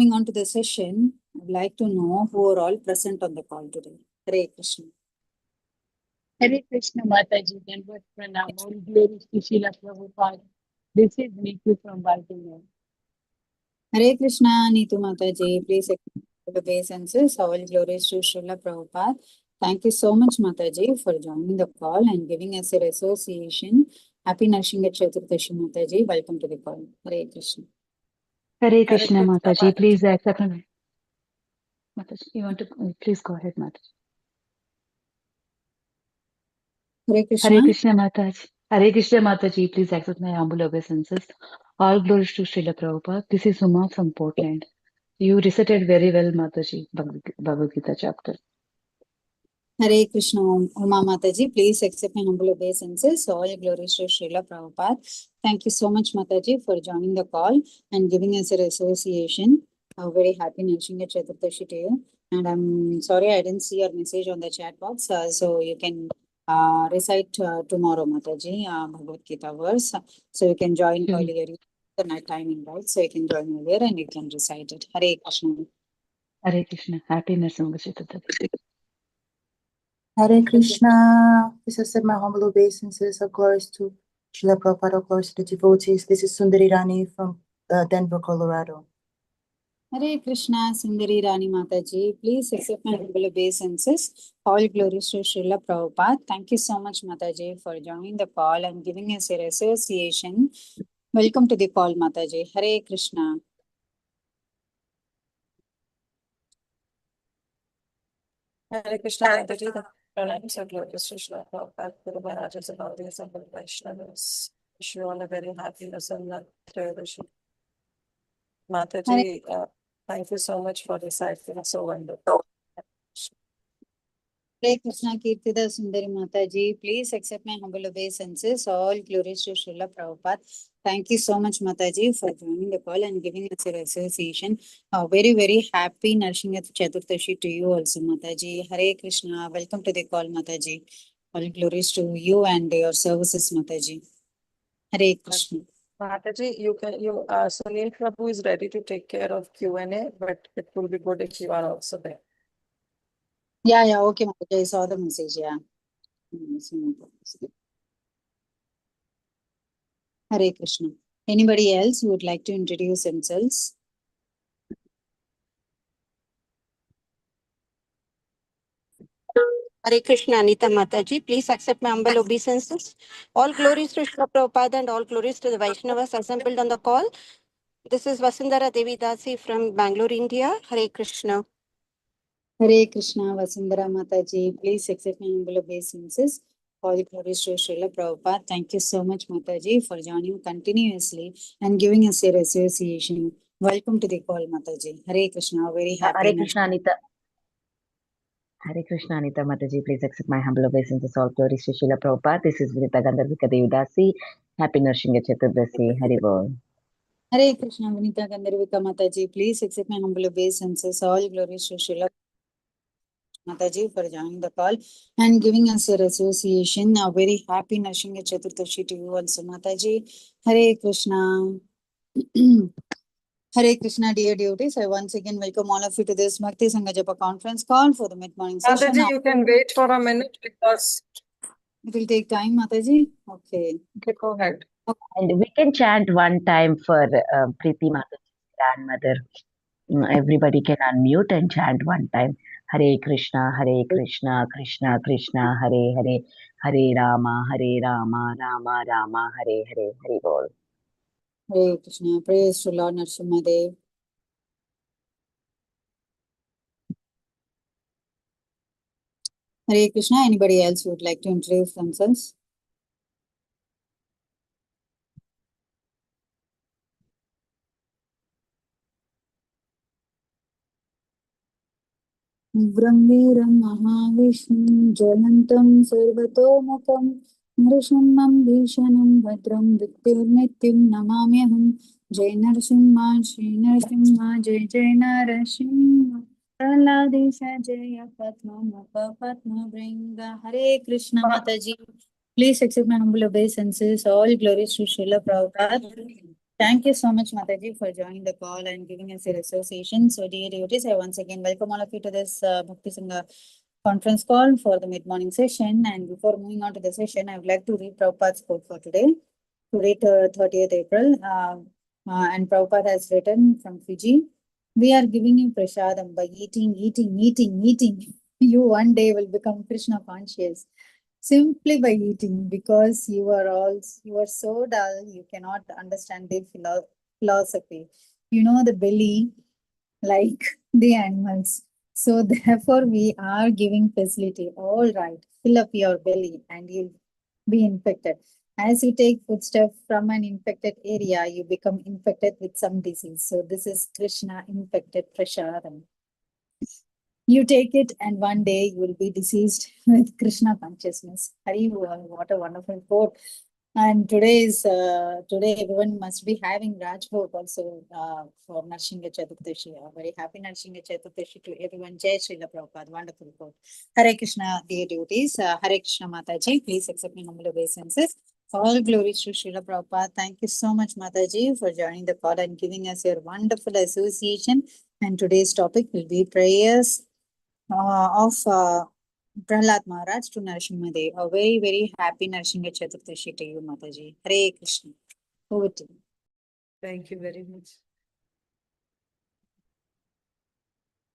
moving on to the session, I'd like to know who are all present on the call today. Hare Krishna. Hare Krishna Mataji, Dandavat Pranam, all glories to Srila Prabhupada. This is Neetu from Baltimore. Hare Krishna, Neetu Mataji. Please accept the obeisances. All glories to Srila Prabhupada. Thank you so much, Mataji, for joining the call and giving us your association. Happy Narshinga Chaturdashi, Mataji. Welcome to the call. Hare Krishna. Hare Krishna Mataji. Please accept. Mataji, you want to please go ahead, Mataji. Hare Krishna. Hare Krishna Mataji. Hare Krishna Mataji. Please accept my humble obeisances. All glories to Srila Prabhupada. This is Uma from Portland. You recited very well, Mataji, Bhagavad Gita chapter. Hare Krishna, Uma Mataji. Please accept my humble obeisances. All glories to Srila Prabhupada. Thank you so much, Mataji, for joining the call and giving us your association. A very happy Narshinga Chaturdashi to you. And I'm sorry I didn't see your message on the chat box. So you can recite tomorrow, Mataji, Bhagavad Gita verse. So you can join earlier. The night timing, right? So you can join earlier and you can recite it. Hare Krishna. Hare Krishna. Happy Nrsimhadeva Chaturdashi. Hare Krishna. Please accept my humble obeisances. Of glories to Srila Prabhupada, of glories to the devotees. This is Sundari Rani from Denver, Colorado. Hare Krishna, Sundari Rani Mataji. Please accept my humble obeisances. All glories to Srila Prabhupada. Thank you so much, Mataji, for joining the call and giving us your association. Welcome to the call, Mataji. Hare Krishna. Hare Krishna, Mataji. The pranams are glorious to Srila Prabhupada, Guru Maharaj, about the assembled Vaishnavas. Wish you all a very happy Narshinga Chaturdashi. Mataji, thank you so much for reciting so wonderful. Hare Krishna, Kirtida Sundari Mataji. Please accept my humble obeisances. All glories to Srila Prabhupada. Thank you so much, Mataji, for joining the call and giving us your association. A very, very happy Narshinga Chaturdashi to you also, Mataji. Hare Krishna. Welcome to the call, Mataji. All glories to you and your services, Mataji. Hare Krishna. Mataji, Sunil Prabhu is ready to take care of Q&A, but it will be good if you are also there. Yeah, okay, Mataji. I saw the message, yeah. Hare Krishna. Anybody else who would like to introduce themselves? Hare Krishna, Anita Mataji. Please accept my humble obeisances. All glories to Srila Prabhupada and all glories to the Vaishnavas assembled on the call. This is Vasundhara Devi Dasi from Bangalore, India. Hare Krishna. Hare Krishna, Vasundhara Mataji. Please accept my humble obeisances. All glories to Srila Prabhupada. Thank you so much, Mataji, for joining continuously and giving us your association. Welcome to the call, Mataji. Hare Krishna, very happy. Hare Krishna, Anita. Hare Krishna, Anita Mataji. Please accept my humble obeisances. All glories to Srila Prabhupada. This is Vinita Gandharvika Devi Dasi. Happy Narshinga Chaturdashi. Hari Bol. Hare Krishna, Vinita Gandharvika Mataji. Please accept my humble obeisances. All glories to Srila Mataji for joining the call and giving us your association. A very happy Narshinga Chaturdashi to you also, Mataji. Hare Krishna. Hare Krishna, dear devotees. I once again welcome all of you to this Bhakti Sangha Japa conference call for the mid-morning session. Mataji, you can wait for a minute because it will take time, Mataji. Okay. Okay, go ahead. And we can chant one time for Preeti Mataji's grandmother. Everybody can unmute and chant one time. Hare Krishna, Krishna Krishna, Hare Hare, Hare Rama, Rama Rama, Hare Hare, Hare Bol. Hare Krishna. Praise to Lord Nrsimhadeva. Hare Krishna. Anybody else who would like to introduce themselves? Brahmiram Mahavishnu Jalantam Sarvatomukham Nrsimham Bhishanam Bhadram Vidyurnityam Namamyaham Jai Nrsimha Shri Nrsimha Jai Jai Nrsimha Prahlada Jaya Padma Mukha Padma Bringa. Hare Krishna Mataji. Please accept my humble obeisances. All glories to Srila Prabhupada. Thank you so much, Mataji, for joining the call and giving us your association. So, dear devotees, I once again welcome all of you to this Bhakti Sangha conference call for the mid-morning session. And before moving on to the session, I would like to read Prabhupada's quote for today, 30th April. And Prabhupada has written from Fiji, we are giving you prasadam by eating. You one day will become Krishna conscious simply by eating, because you are so dull, you cannot understand the philosophy. You know the belly like the animals. So therefore, we are giving facility. All right, fill up your belly and you'll be infected. As you take footstep from an infected area, you become infected with some disease. So this is Krishna infected prasadam. You take it, and one day you will be diseased with Krishna consciousness. Hari, what a wonderful quote. And today everyone must be having Rajbhog also for Nrsimha Chaturdashi. A very happy Nrsimha Chaturdashi to everyone. Jai Srila Prabhupada. Wonderful quote. Hare Krishna, dear devotees. Hare Krishna Mataji. Please accept my humble obeisances. All glories to Srila Prabhupada. Thank you so much, Mataji, for joining the call and giving us your wonderful association. And today's topic will be prayers of Prahlada Maharaj to Nrsimhadeva. A very, very happy Nrsimha Chaturdashi to you, Mataji. Hare Krishna. Over to you. Thank you very much.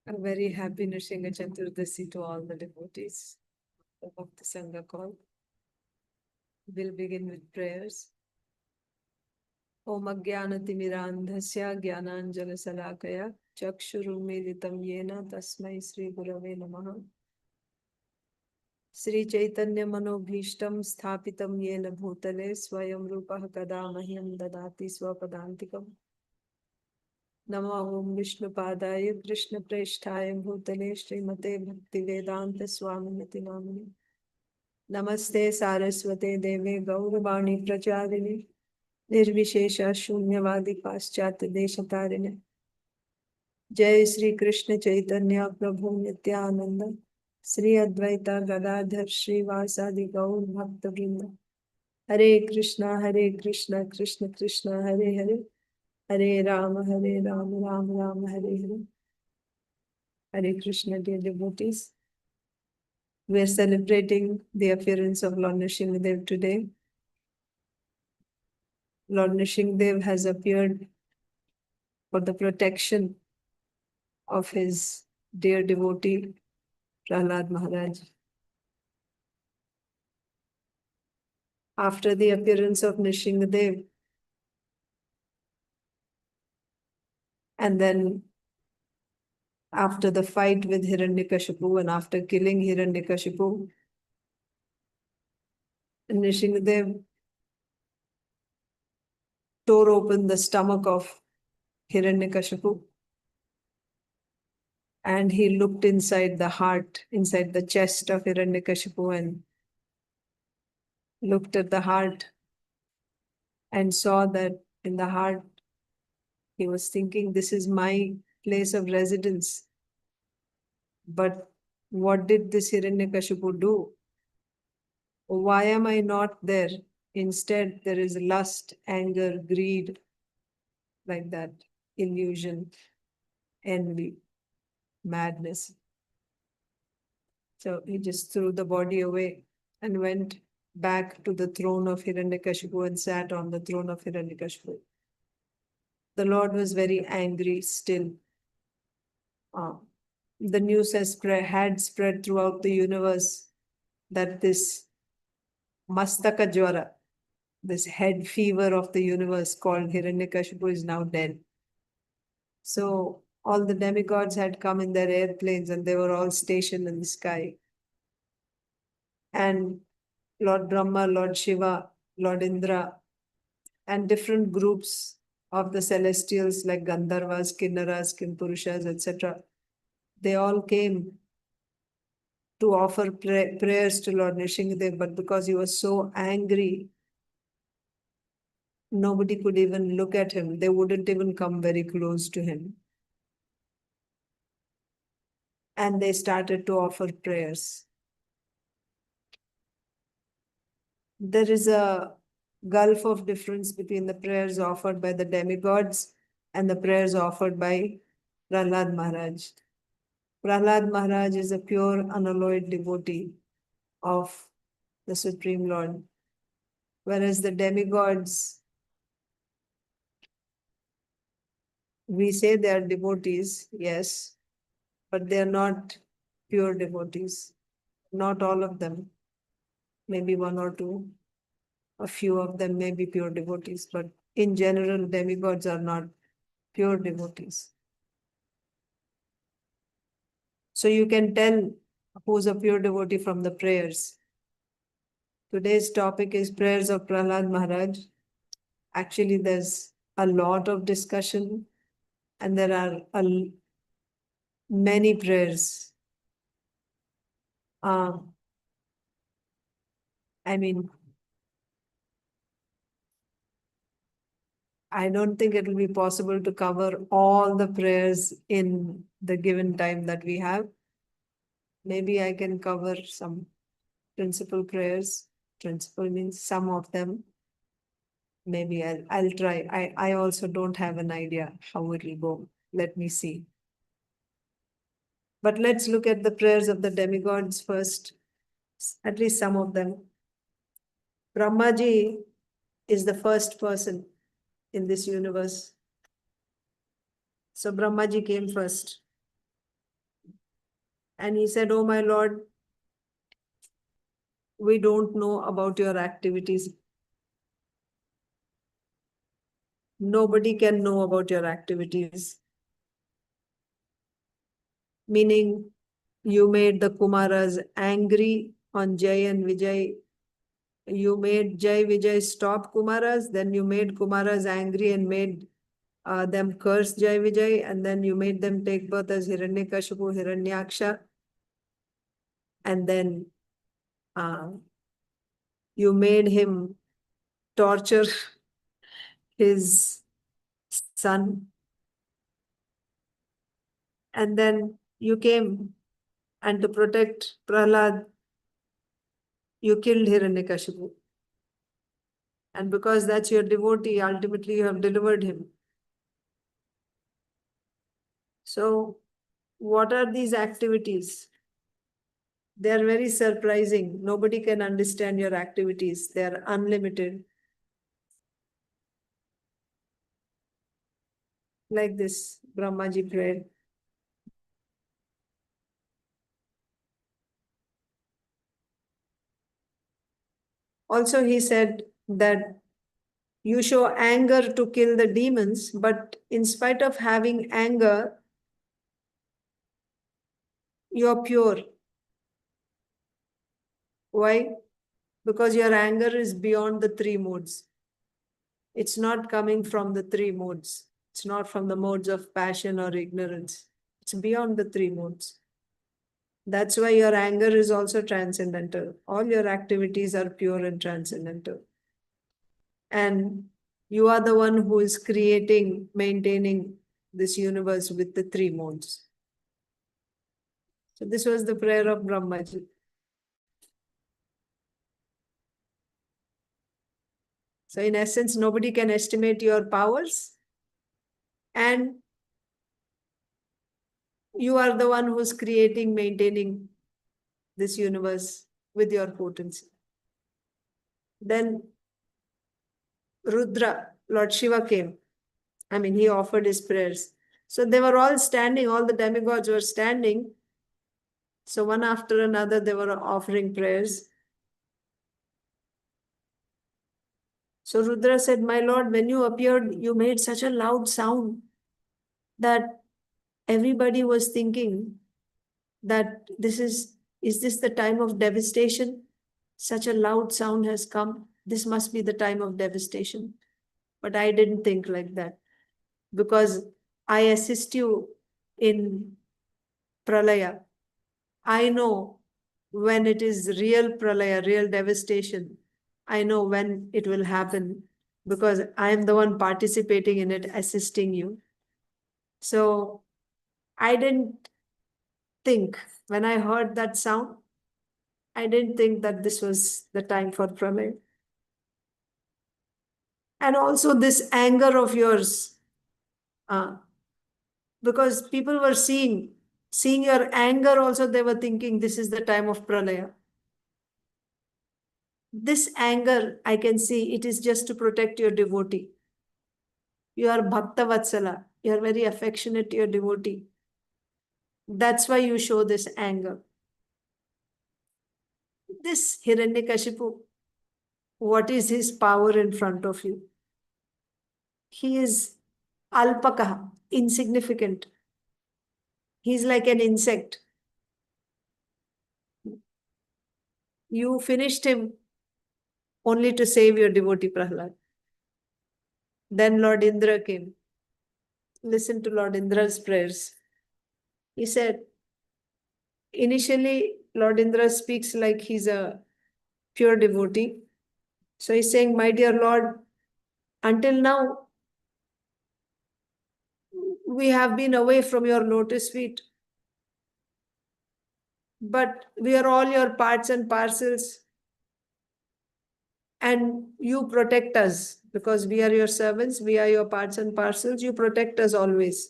A very happy Nrsimha Chaturdashi to all the devotees of the Sangha call. We'll begin with prayers. Om Ajnanatimirandhasya Jnananjana Salakaya Chakshurumilitam Yena Tasmai Sri Gurave Namaha. Sri Chaitanya Manobhishtam Sthapitam Yena Bhutale Swayam Rupah Kada Mahyam Dadati Swapadantikam. Namo Om Vishnu Padaya Krishna Preshtaya Bhutale Srimate Bhakti Vedanta Swaminiti Namini. Namaste Saraswate Deve Gauravani Pracharini Nirvishesha Shunyavadi Paschat Deshatarine. Jai Sri Krishna Chaitanya Prabhu Nityananda Sri Advaita Gadadhar Sri Vasadi Gaur Bhakta Vrinda. Hare Krishna Krishna Krishna Hare Hare Hare Rama Rama Rama Hare Hare. Hare Krishna, dear devotees. We are celebrating the appearance of Lord Nrsimhadeva today. Lord Nrsimhadeva has appeared for the protection of his dear devotee, Prahlada Maharaj. After the appearance of Nrsimhadeva, and then after the fight with Hiranyakashipu and after killing Hiranyakashipu, Nrsimhadeva tore open the stomach of Hiranyakashipu and he looked inside the heart, inside the chest of Hiranyakashipu, and looked at the heart and saw that in the heart he was thinking, this is my place of residence. But what did this Hiranyakashipu do? Why am I not there? Instead, there is lust, anger, greed, like that, illusion, envy, madness. So he just threw the body away and went back to the throne of Hiranyakashipu and sat on the throne of Hiranyakashipu. The Lord was very angry still. The news had spread throughout the universe that this Mastaka Jwara, this head fever of the universe called Hiranyakashipu, is now dead. So all the demigods had come in their airplanes and they were all stationed in the sky. And Lord Brahma, Lord Shiva, Lord Indra, and different groups of the celestials like Gandharvas, Kinnaras, Kimpurushas, etc. They all came to offer prayers to Lord Nrsimhadeva, but because he was so angry, nobody could even look at him. They wouldn't even come very close to him. And they started to offer prayers. There is a gulf of difference between the prayers offered by the demigods and the prayers offered by Prahlad Maharaj. Prahlad Maharaj is a pure, unalloyed devotee of the Supreme Lord, whereas the demigods, we say they are devotees, yes, but they are not pure devotees. Not all of them, maybe one or two. A few of them may be pure devotees, but in general, demigods are not pure devotees. So you can tell who's a pure devotee from the prayers. Today's topic is prayers of Prahlad Maharaj. Actually, there's a lot of discussion and there are many prayers. I don't think it will be possible to cover all the prayers in the given time that we have. Maybe I can cover some principal prayers. Principal means some of them. Maybe I'll try. I also don't have an idea how it will go. Let me see. But let's look at the prayers of the demigods first, at least some of them. Brahmaji is the first person in this universe. So Brahmaji came first. And he said, "Oh my Lord, we don't know about your activities. Nobody can know about your activities." Meaning, you made the Kumaras angry on Jai and Vijay. You made Jai Vijay stop Kumaras, then you made Kumaras angry and made them curse Jai Vijay, and then you made them take birth as Hiranyakashipu, Hiranyaksha, and then you made him torture his son. And then you came, and to protect Prahlad, you killed Hiranyakashipu. And because that's your devotee, ultimately you have delivered him. So, what are these activities? They are very surprising. Nobody can understand your activities. They are unlimited. Like this, Brahmaji prayed. Also, he said that you show anger to kill the demons, but in spite of having anger, you're pure. Why? Because your anger is beyond the three modes. It's not coming from the three modes. It's not from the modes of passion or ignorance. It's beyond the three modes. That's why your anger is also transcendental. All your activities are pure and transcendental. And you are the one who is creating, maintaining this universe with the three modes. So this was the prayer of Brahmaji. So in essence, nobody can estimate your powers. And you are the one who's creating, maintaining this universe with your potency. Then Rudra, Lord Shiva came. He offered his prayers. So they were all standing, all the demigods were standing. So one after another, they were offering prayers. So Rudra said, "My Lord, when you appeared, you made such a loud sound that everybody was thinking that is this the time of devastation? Such a loud sound has come. This must be the time of devastation." But I didn't think like that, because I assist you in Pralaya. I know when it is real Pralaya, real devastation. I know when it will happen, because I am the one participating in it, assisting you. So I didn't think, when I heard that sound, I didn't think that this was the time for Pralaya. And also this anger of yours, because people were seeing your anger also, they were thinking this is the time of pralaya. This anger, I can see, it is just to protect your devotee. You are Bhakta Vatsala. You are very affectionate to your devotee. That's why you show this anger. This Hiranyakashipu, what is his power in front of you? He is alpaka, insignificant. He's like an insect. You finished him only to save your devotee Prahlada. Then Lord Indra came. Listen to Lord Indra's prayers. He said, initially, Lord Indra speaks like he's a pure devotee. So he's saying, my dear Lord, until now, we have been away from your lotus feet. But we are all your parts and parcels. And you protect us because we are your servants. We are your parts and parcels. You protect us always.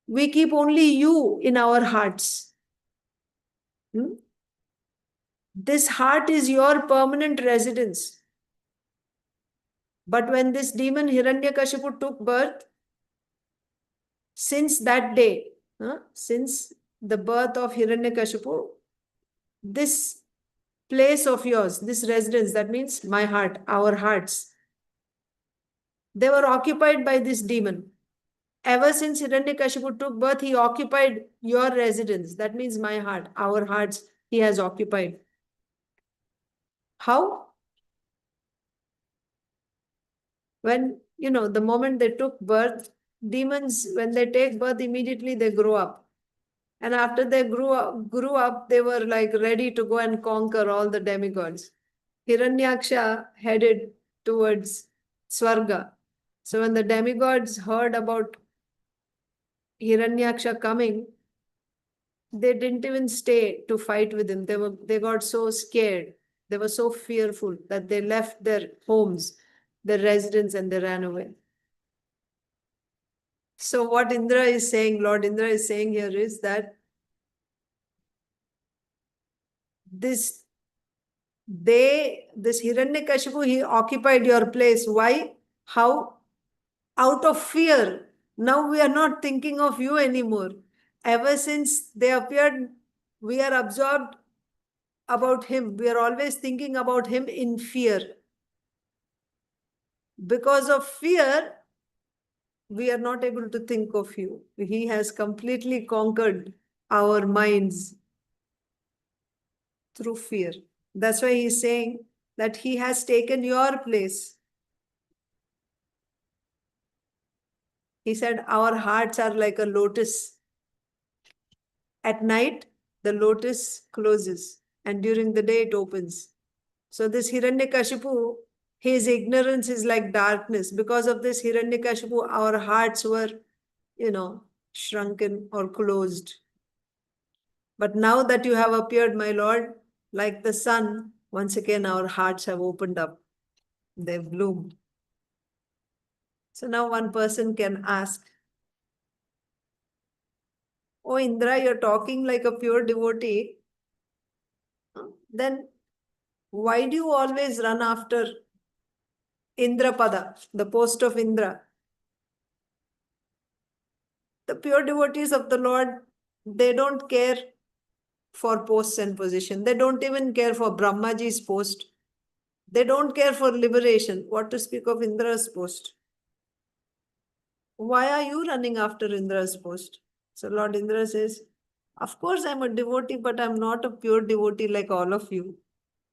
We keep only you in our hearts. This heart is your permanent residence. But when this demon Hiranyakashipu took birth, since that day, since the birth of Hiranyakashipu, this place of yours, this residence, that means my heart, our hearts, they were occupied by this demon. Ever since Hiranyakashipu took birth, he occupied your residence. That means my heart, our hearts, he has occupied. How? When, the moment they took birth, demons, when they take birth, immediately they grow up. And after they grew up, they were like ready to go and conquer all the demigods. Hiranyaksha headed towards Swarga. So when the demigods heard about Hiranyaksha coming, they didn't even stay to fight with him. They got so scared. They were so fearful that they left their homes, their residence, and they ran away. So what Indra is saying, Lord Indra is saying here is that this Hiranyakashipu, he occupied your place. Why? How? Out of fear. Now we are not thinking of you anymore. Ever since they appeared, we are absorbed about him. We are always thinking about him in fear. Because of fear, we are not able to think of you. He has completely conquered our minds through fear. That's why he's saying that he has taken your place. He said, our hearts are like a lotus. At night, the lotus closes, and during the day, it opens. So this Hiranyakashipu, his ignorance is like darkness. Because of this Hiranyakashipu, our hearts were, shrunken or closed. But now that you have appeared, my Lord, like the sun, once again our hearts have opened up. They've bloomed. So now one person can ask, oh Indra, you're talking like a pure devotee. Then why do you always run after Indrapada, the post of Indra? The pure devotees of the Lord, they don't care for posts and position. They don't even care for Brahmaji's post. They don't care for liberation. What to speak of Indra's post? Why are you running after Indra's post? So Lord Indra says, of course I'm a devotee, but I'm not a pure devotee like all of you.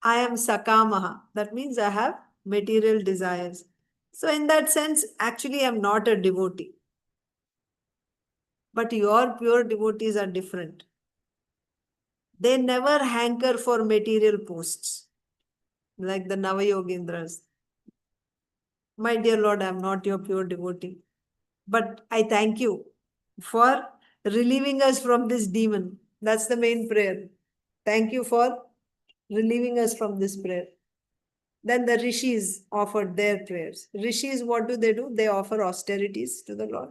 I am Sakamaha. That means I have material desires. So in that sense, actually I'm not a devotee. But your pure devotees are different. They never hanker for material posts like the Navayogendras. My dear Lord, I am not your pure devotee. But I thank you for relieving us from this demon. That's the main prayer. Thank you for relieving us from this prayer. Then the rishis offered their prayers. Rishis, what do? They offer austerities to the Lord.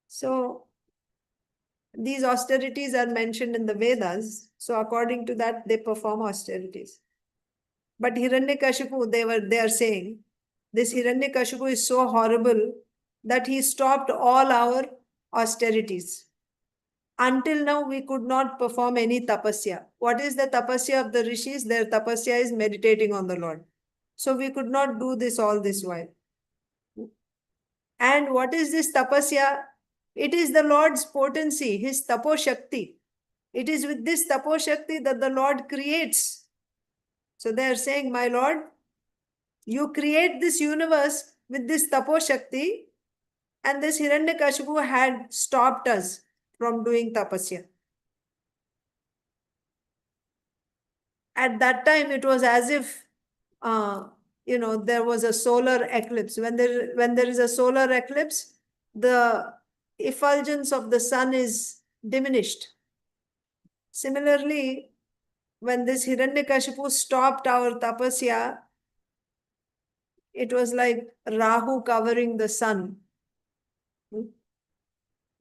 So these austerities are mentioned in the Vedas. So according to that, they perform austerities. But Hiranyakashipu, they are saying, this Hiranyakashipu is so horrible that he stopped all our austerities. Until now, we could not perform any tapasya. What is the tapasya of the rishis? Their tapasya is meditating on the Lord. So we could not do this all this while. And what is this tapasya? It is the Lord's potency, his tapo shakti. It is with this tapo shakti that the Lord creates. So they are saying, my Lord, you create this universe with this tapo shakti, and this Hiranyakashipu had stopped us from doing tapasya. At that time, it was as if, there was a solar eclipse. When there is a solar eclipse, the effulgence of the sun is diminished. Similarly, when this Hiranyakashipu stopped our tapasya, it was like Rahu covering the sun.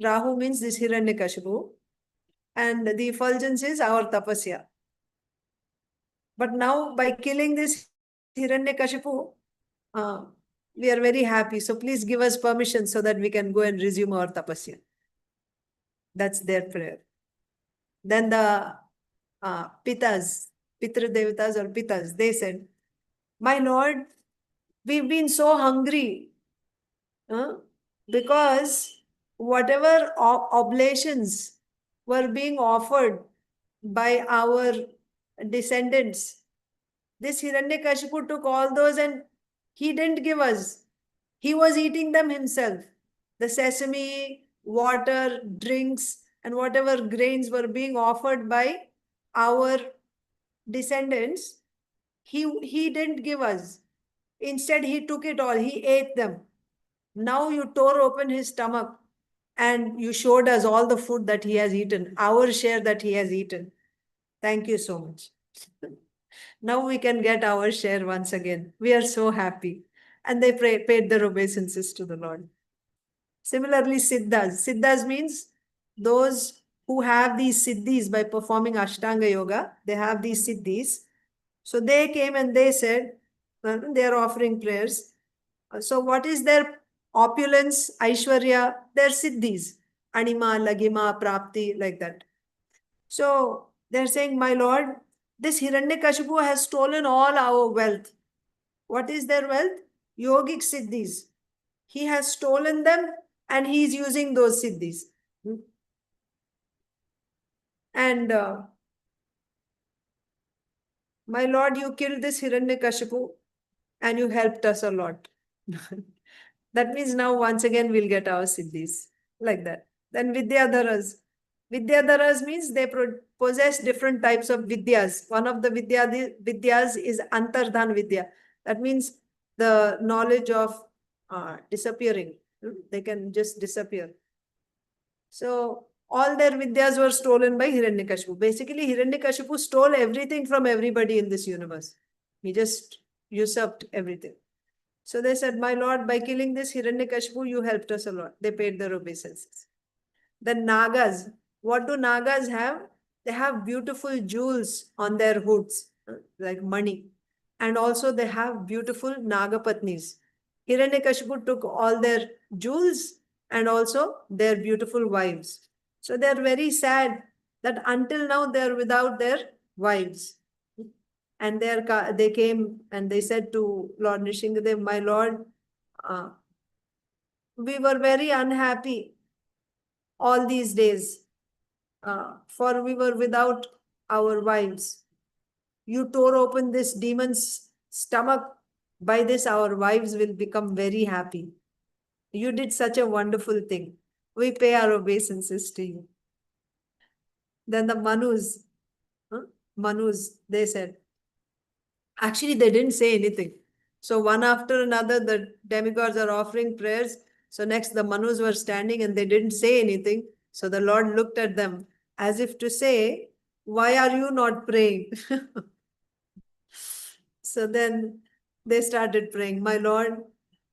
Rahu means this Hiranyakashipu, and the effulgence is our tapasya. But now, by killing this Hiranyakashipu, we are very happy. So please give us permission so that we can go and resume our tapasya. That's their prayer. Then the Pitas, Pitra Devatas or Pitas, they said, my Lord, we've been so hungry because whatever oblations were being offered by our descendants, this Hiranyakashipu took all those and he didn't give us. He was eating them himself. The sesame, water, drinks, and whatever grains were being offered by our descendants, he didn't give us. Instead, he took it all. He ate them. Now you tore open his stomach and you showed us all the food that he has eaten, our share that he has eaten. Thank you so much. Now we can get our share once again. We are so happy. And they paid their obeisances to the Lord. Similarly, Siddhas. Siddhas means those who have these siddhis by performing Ashtanga Yoga. They have these siddhis. So they came and they said, they are offering prayers. So what is their opulence, Aishwarya? Their siddhis. Anima, Lagima, Prapti, like that. So they're saying, my Lord, this Hiranyakashipu has stolen all our wealth. What is their wealth? Yogic siddhis. He has stolen them and he is using those siddhis. And my Lord, you killed this Hiranyakashipu and you helped us a lot. That means now once again we'll get our siddhis. Like that. Then Vidyadharas. Vidyadharas means they possess different types of vidyas. One of the vidyas is Antardhan Vidya. That means the knowledge of disappearing. They can just disappear. So all their vidyas were stolen by Hiranyakashipu. Basically, Hiranyakashipu stole everything from everybody in this universe. He just usurped everything. So they said, my Lord, by killing this Hiranyakashipu, you helped us a lot. They paid their obeisances. The Nagas. What do Nagas have? They have beautiful jewels on their hoods, like money. And also they have beautiful Nagapatnis. Hiranyakashipu took all their jewels and also their beautiful wives. So they are very sad that until now they are without their wives. And they came and they said to Lord Nrsimhadeva, my Lord, we were very unhappy all these days, for we were without our wives. You tore open this demon's stomach. By this, our wives will become very happy. You did such a wonderful thing. We pay our obeisances to you. Then the Manus, they said, actually, they didn't say anything. So one after another, the demigods are offering prayers. So next, the Manus were standing and they didn't say anything. So the Lord looked at them as if to say, why are you not praying? So then they started praying, my Lord,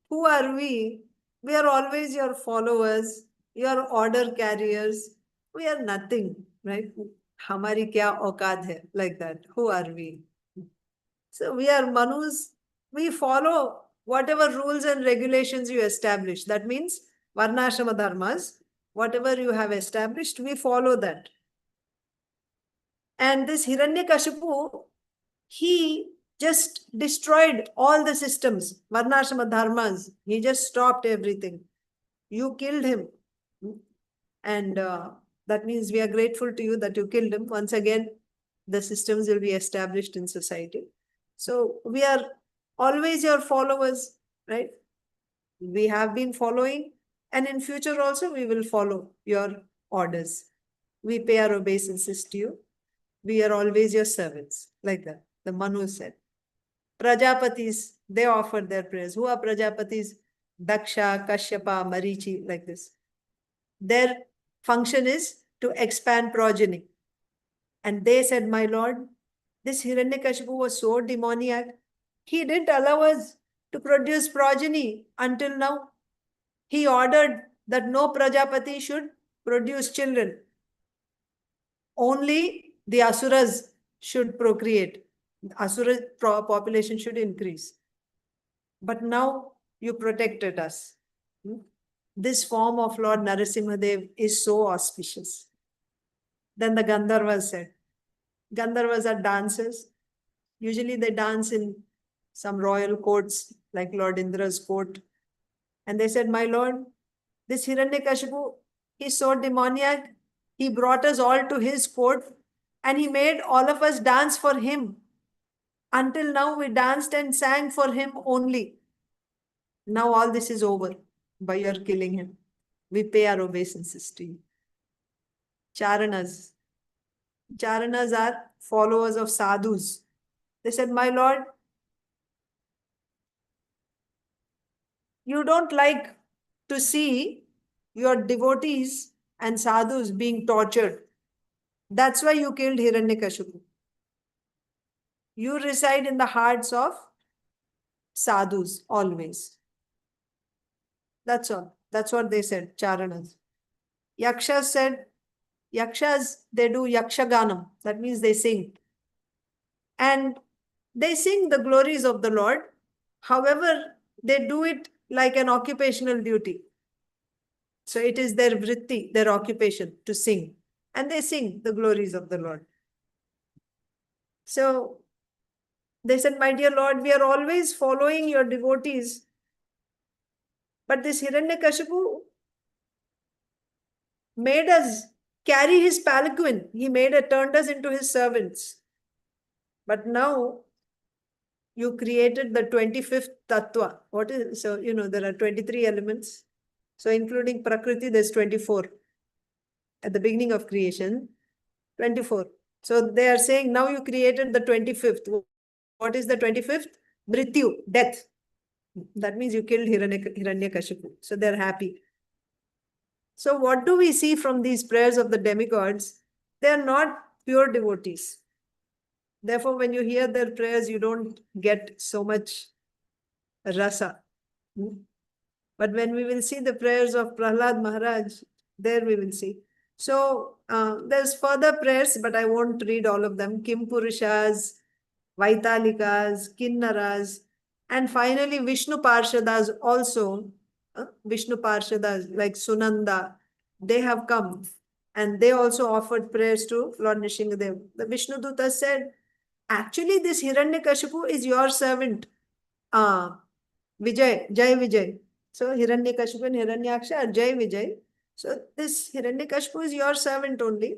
who are we? We are always your followers, your order carriers. We are nothing, right? Hamari kya औकात hai? Like that. Who are we? So we are Manus. We follow whatever rules and regulations you establish. That means Varnashrama dharmas. Whatever you have established, we follow that. And this Hiranyakashipu, he just destroyed all the systems, Varnashrama dharmas. He just stopped everything. You killed him. And that means we are grateful to you that you killed him. Once again, the systems will be established in society. So we are always your followers, right? We have been following, and in future also we will follow your orders. We pay our obeisances to you. We are always your servants, like that. The Manu said. Prajapatis, they offered their prayers. Who are Prajapatis? Daksha, Kashyapa, Marichi, like this. Their function is to expand progeny. And they said, my Lord, this Hiranyakashipu was so demoniac. He didn't allow us to produce progeny until now. He ordered that no Prajapati should produce children. Only the Asuras should procreate. Asura population should increase. But now you protected us. This form of Lord Nrsimhadeva is so auspicious. Then the Gandharvas said, Gandharvas are dancers. Usually they dance in some royal courts, like Lord Indra's court. And they said, my Lord, this Hiranyakashipu, he's so demoniac. He brought us all to his court and he made all of us dance for him. Until now, we danced and sang for him only. Now all this is over by your killing him. We pay our obeisances to you. Charanas. Charanas are followers of sadhus. They said, my Lord, you don't like to see your devotees and sadhus being tortured. That's why you killed Hiranyakashipu. You reside in the hearts of sadhus always. That's all. That's what they said, Charanas. Yakshas said, Yakshas, they do Yakshaganam. That means they sing. And they sing the glories of the Lord. However, they do it like an occupational duty. So it is their vritti, their occupation, to sing. And they sing the glories of the Lord. So they said, my dear Lord, we are always following your devotees. But this Hiranyakashipu made us carry his palanquin. He turned us into his servants. But now you created the 25th tattva. What is, so, there are 23 elements. So including Prakriti, there's 24. At the beginning of creation, 24. So they are saying now you created the 25th. What is the 25th? Mrityu, death. That means you killed Hiranyakashipu. So they're happy. So what do we see from these prayers of the demigods? They are not pure devotees. Therefore, when you hear their prayers, you don't get so much rasa. But when we will see the prayers of Prahlada Maharaj, there we will see. So there's further prayers, but I won't read all of them. Kim Purushas, Vaitalikas, Kinnaras, and finally Vishnu Parshadas also. Vishnu Parshadas like Sunanda, they have come and they also offered prayers to Lord Nrsimhadeva. The Vishnu Dutta said, actually this Hiranyakashipu is your servant. Vijay, Jai Vijay. So Hiranyakashipu and Hiranyaksha are Jai Vijay. So this Hiranyakashipu is your servant only.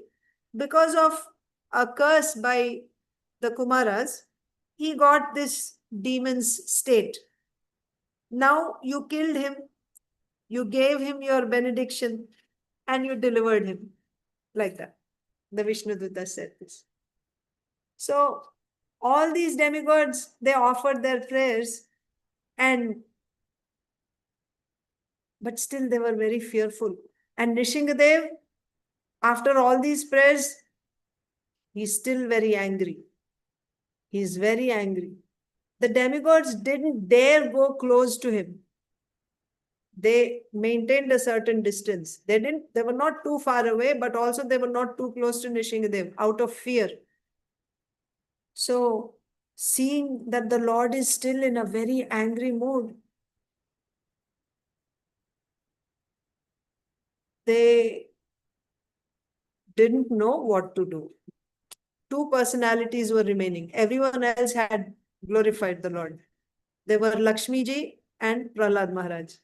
Because of a curse by the Kumaras, he got this demon's state. Now you killed him. You gave him your benediction and you delivered him. Like that. The Vishnu Dutta said this. So all these demigods, they offered their prayers but still they were very fearful. And Nrsimhadev, after all these prayers, he's still very angry. He's very angry. the demigods didn't dare go close to him. They maintained a certain distance. They were not too far away, but also they were not too close to Nrsimhadev out of fear. So, seeing that the Lord is still in a very angry mood, they didn't know what to do. Two personalities were remaining. Everyone else had glorified the Lord. They were Lakshmi ji and Prahlad Maharaj.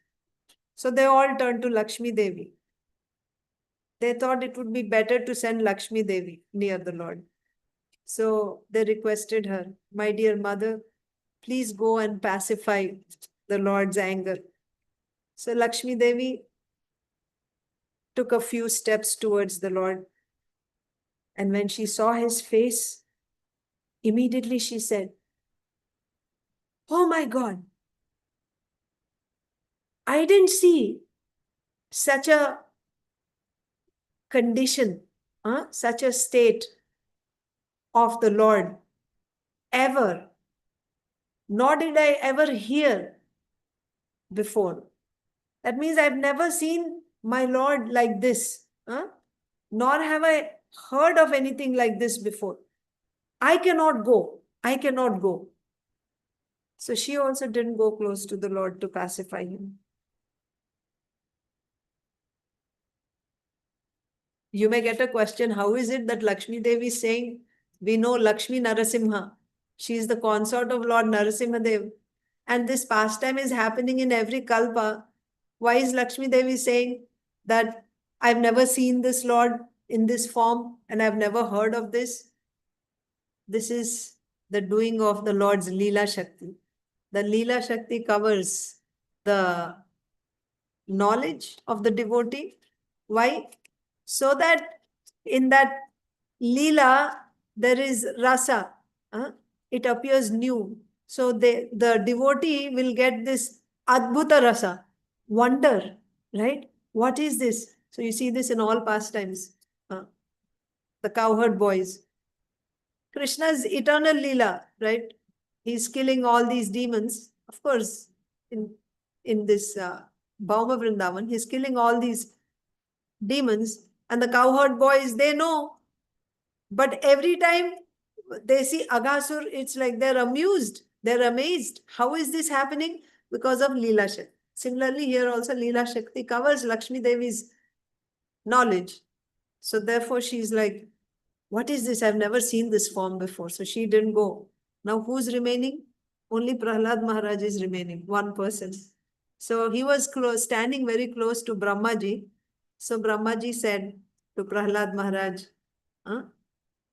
So they all turned to Lakshmi Devi. They thought it would be better to send Lakshmi Devi near the Lord. So they requested her, my dear mother, please go and pacify the Lord's anger. So Lakshmi Devi took a few steps towards the Lord. And when she saw his face, immediately she said, oh my God, I didn't see such a condition, such a state of the Lord ever, nor did I ever hear before. That means I've never seen my Lord like this, nor have I heard of anything like this before. I cannot go. I cannot go. So she also didn't go close to the Lord to pacify him. You may get a question, how is it that Lakshmi Devi is saying, we know Lakshmi Narasimha. She is the consort of Lord Nrsimhadev. And this pastime is happening in every kalpa. Why is Lakshmi Devi saying that I've never seen this Lord in this form and I've never heard of this? This is the doing of the Lord's Leela Shakti. The Leela Shakti covers the knowledge of the devotee. Why? So that in that Leela, there is rasa. It appears new. So the devotee will get this adbhuta rasa, wonder, right? What is this? So you see this in all pastimes. The cowherd boys. Krishna's eternal Leela, right? He's killing all these demons. Of course, in this Bhauma Vrindavan, he's killing all these demons. And the cowherd boys, they know. But every time they see Aghasur, it's like they're amused. They're amazed. How is this happening? Because of Leela Shakti. Similarly, here also Leela Shakti covers Lakshmi Devi's knowledge. So therefore, she's like, what is this? I've never seen this form before. So she didn't go. Now who's remaining? Only Prahlad Maharaj is remaining, one person. So he was standing very close to Brahmaji. So Brahmaji said to Prahlad Maharaj,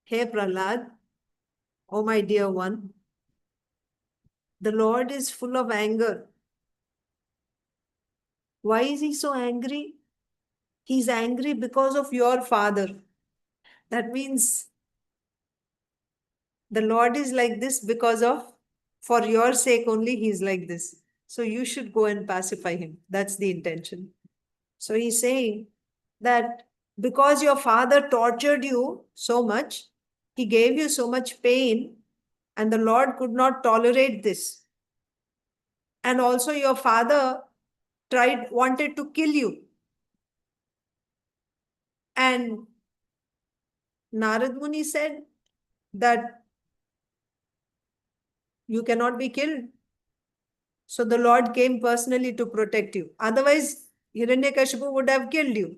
hey Prahlad, oh my dear one, the Lord is full of anger. Why is he so angry? He's angry because of your father. That means the Lord is like this because of, for your sake only, he's like this. So you should go and pacify him. That's the intention. So he's saying that because your father tortured you so much, he gave you so much pain, and the Lord could not tolerate this. And also your father wanted to kill you. And Narad Muni said that you cannot be killed. So the Lord came personally to protect you. Otherwise, Hiranyakashipu would have killed you.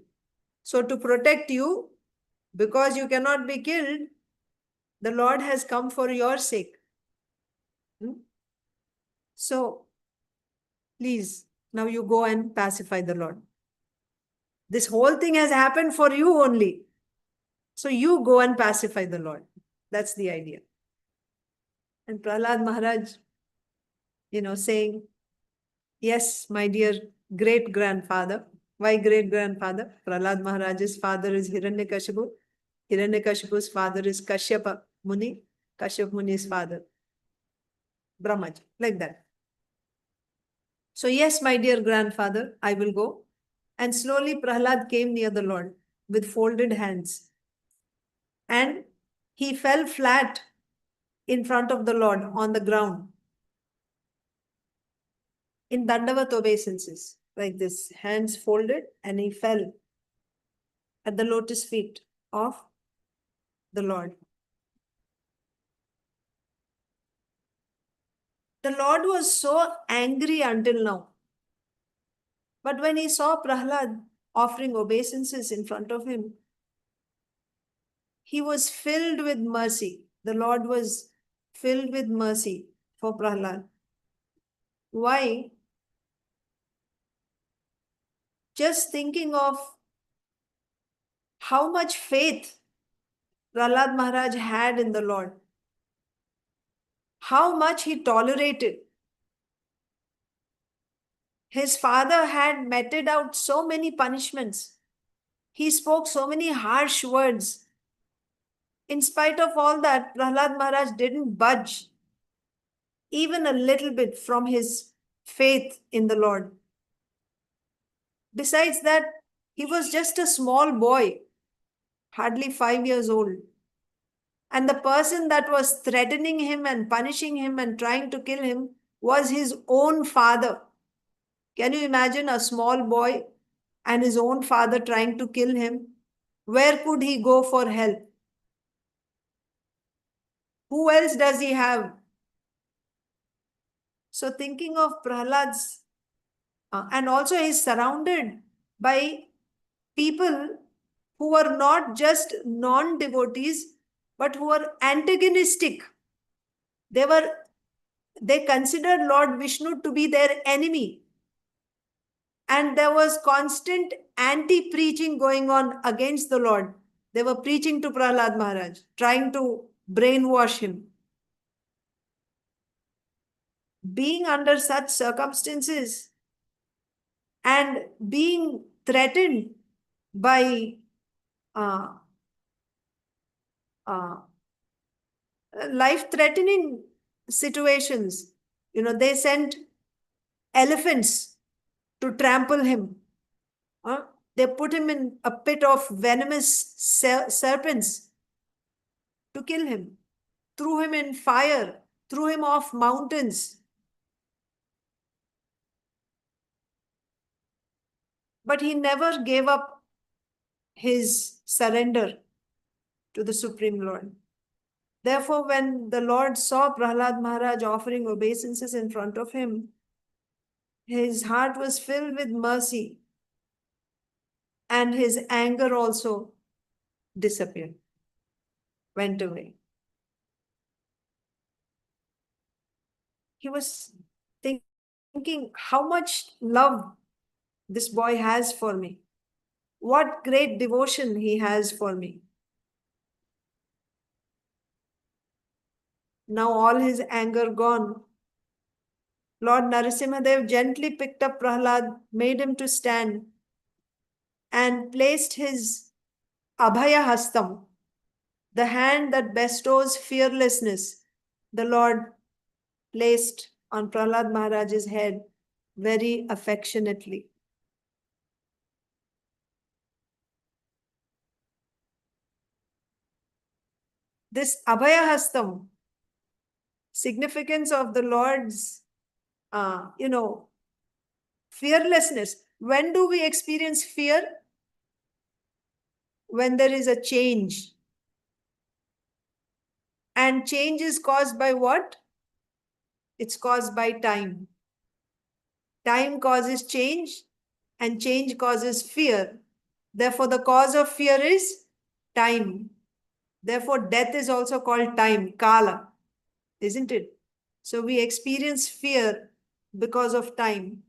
So to protect you, because you cannot be killed, the Lord has come for your sake. So, please, now you go and pacify the Lord. This whole thing has happened for you only. So you go and pacify the Lord. That's the idea. And Prahlad Maharaj, saying, yes, my dear great-grandfather. Why great-grandfather? Prahlad Maharaj's father is Hiranyakashipu. Hiranyakashipu's father is Kashyapa Muni. Kashyap Muni's father, Brahmaji. Like that. So yes, my dear grandfather, I will go. And slowly Prahlad came near the Lord with folded hands. And he fell flat in front of the Lord on the ground. in Dandavat obeisances, like this, hands folded, and he fell at the lotus feet of the Lord. The Lord was so angry until now. But when he saw Prahlad offering obeisances in front of him, he was filled with mercy. The Lord was filled with mercy for Prahlad. Why? Just thinking of how much faith Prahlad Maharaj had in the Lord, how much he tolerated. His father had meted out so many punishments. He spoke so many harsh words. In spite of all that, Prahlad Maharaj didn't budge even a little bit from his faith in the Lord. Besides that, he was just a small boy, hardly 5 years old. And the person that was threatening him and punishing him and trying to kill him was his own father. Can you imagine a small boy and his own father trying to kill him? Where could he go for help? Who else does he have? So thinking of Prahlad's, and also he's surrounded by people who are not just non-devotees, but who are antagonistic. They considered Lord Vishnu to be their enemy. And there was constant anti-preaching going on against the Lord. They were preaching to Prahlad Maharaj, trying to brainwash him. Being under such circumstances and being threatened by life-threatening situations, they sent elephants to trample him. They put him in a pit of venomous serpents to kill him, threw him in fire, threw him off mountains. But he never gave up his surrender to the Supreme Lord. Therefore, when the Lord saw Prahlad Maharaj offering obeisances in front of him, his heart was filled with mercy, and his anger also disappeared, went away. He was thinking how much love this boy has for me, what great devotion he has for me. Now all his anger gone. Lord Nrsimhadeva gently picked up Prahlad, made him to stand, and placed his Abhaya Hastam, the hand that bestows fearlessness, the Lord placed on Prahlad Maharaj's head very affectionately. This Abhaya Hastam, significance of the Lord's, fearlessness. When do we experience fear? When there is a change. And change is caused by what? It's caused by time. Time causes change, and change causes fear. Therefore, the cause of fear is time. Therefore, death is also called time, kala, isn't it? So we experience fear because of time.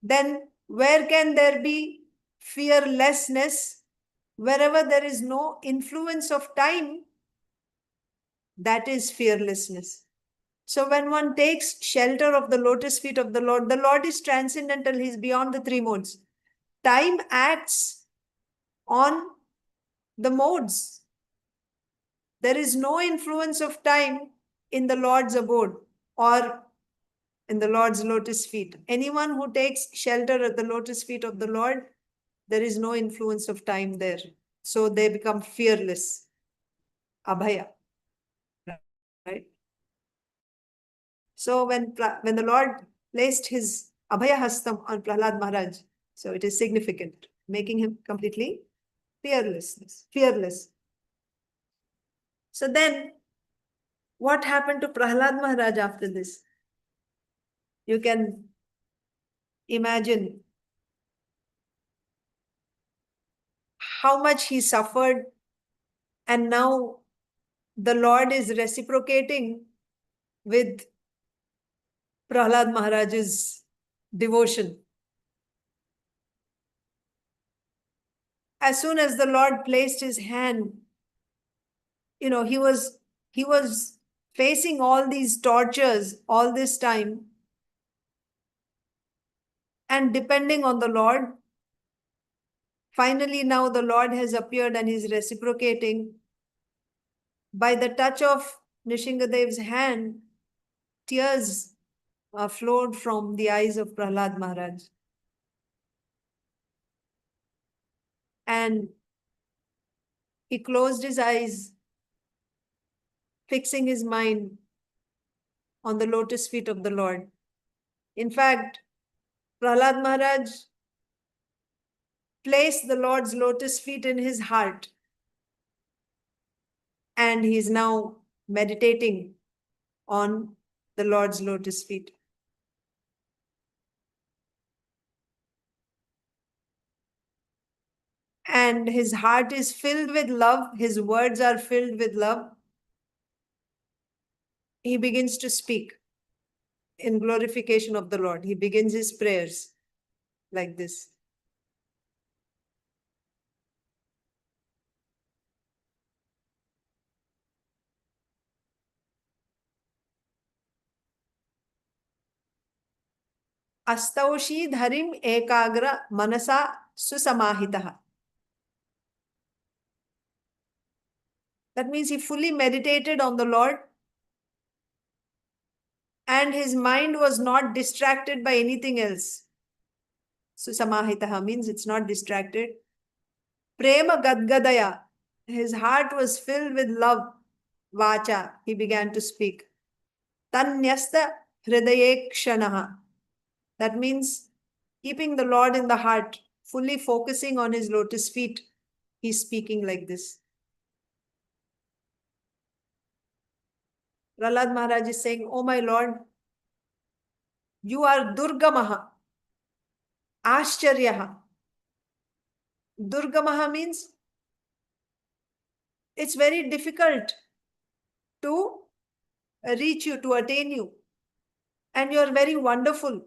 Then where can there be fearlessness? Wherever there is no influence of time, that is fearlessness. So when one takes shelter of the lotus feet of the Lord is transcendental. He is beyond the three modes. Time acts on the modes. There is no influence of time in the Lord's abode or in the Lord's lotus feet. Anyone who takes shelter at the lotus feet of the Lord, there is no influence of time there. So they become fearless. Abhaya. Right? So when the Lord placed his Abhaya Hastam on Prahlad Maharaj. So it is significant, making him completely fearless. So then, what happened to Prahlad Maharaj after this? You can imagine how much he suffered, and now the Lord is reciprocating with Prahlad Maharaj's devotion. As soon as the Lord placed his hand, he was facing all these tortures all this time, and depending on the Lord, finally now the Lord has appeared and is reciprocating. By the touch of Nrsimhadev's hand, tears flowed from the eyes of Prahlad Maharaj. And he closed his eyes, fixing his mind on the lotus feet of the Lord. In fact, Prahlad Maharaj placed the Lord's lotus feet in his heart, and he is now meditating on the Lord's lotus feet. And his heart is filled with love, his words are filled with love. He begins to speak in glorification of the Lord. He begins his prayers like this. Astaushi dharim ekagra manasa susamahitaha. That means he fully meditated on the Lord, and his mind was not distracted by anything else. Susamahitaha means it's not distracted. Prema gadgadaya. His heart was filled with love. Vacha. He began to speak. Tanyasta hridayekshanaha. That means keeping the Lord in the heart, fully focusing on his lotus feet. He's speaking like this. Prahlad Maharaj is saying, "Oh my Lord, you are Durgamaha, Ashcharyaha." Durgamaha means it's very difficult to reach you, to attain you. And you are very wonderful.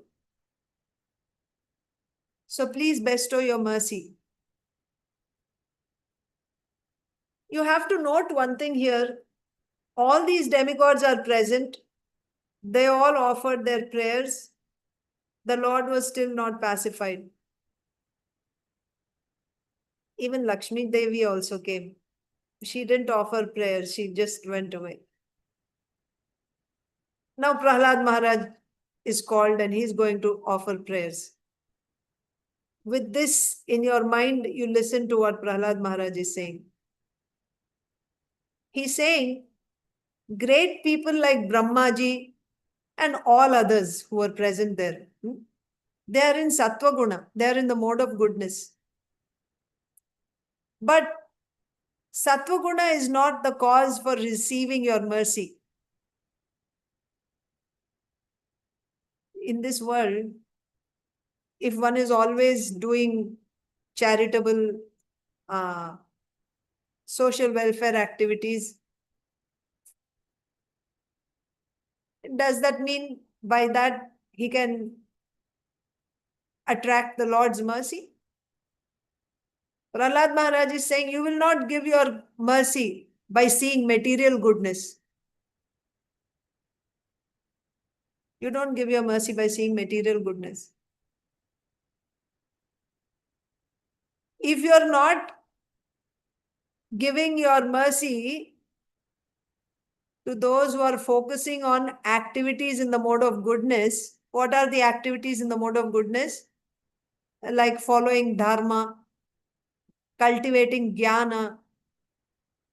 So please bestow your mercy. You have to note one thing here. All these demigods are present. They all offered their prayers. The Lord was still not pacified. Even Lakshmi Devi also came. She didn't offer prayers. She just went away. Now Prahlad Maharaj is called and he's going to offer prayers. With this in your mind, you listen to what Prahlad Maharaj is saying. He's saying, great people like Brahmaji and all others who are present there, they are in Sattva Guna. They are in the mode of goodness. But Sattva Guna is not the cause for receiving your mercy. In this world, if one is always doing charitable, social welfare activities, does that mean by that he can attract the Lord's mercy? Prahlad Maharaj is saying, you will not give your mercy by seeing material goodness. You don't give your mercy by seeing material goodness. If you are not giving your mercy to those who are focusing on activities in the mode of goodness, what are the activities in the mode of goodness? Like following dharma, cultivating jnana,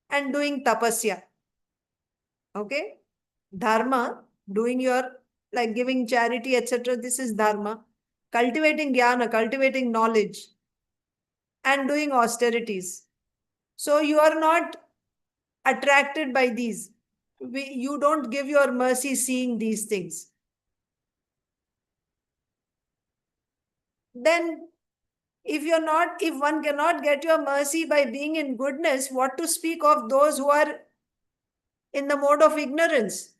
and doing tapasya. Okay? Dharma, doing your, like giving charity, etc. This is dharma. cultivating jnana, cultivating knowledge, and doing austerities. So you are not attracted by these. You don't give your mercy seeing these things. Then if one cannot get your mercy by being in goodness, what to speak of those who are in the mode of ignorance?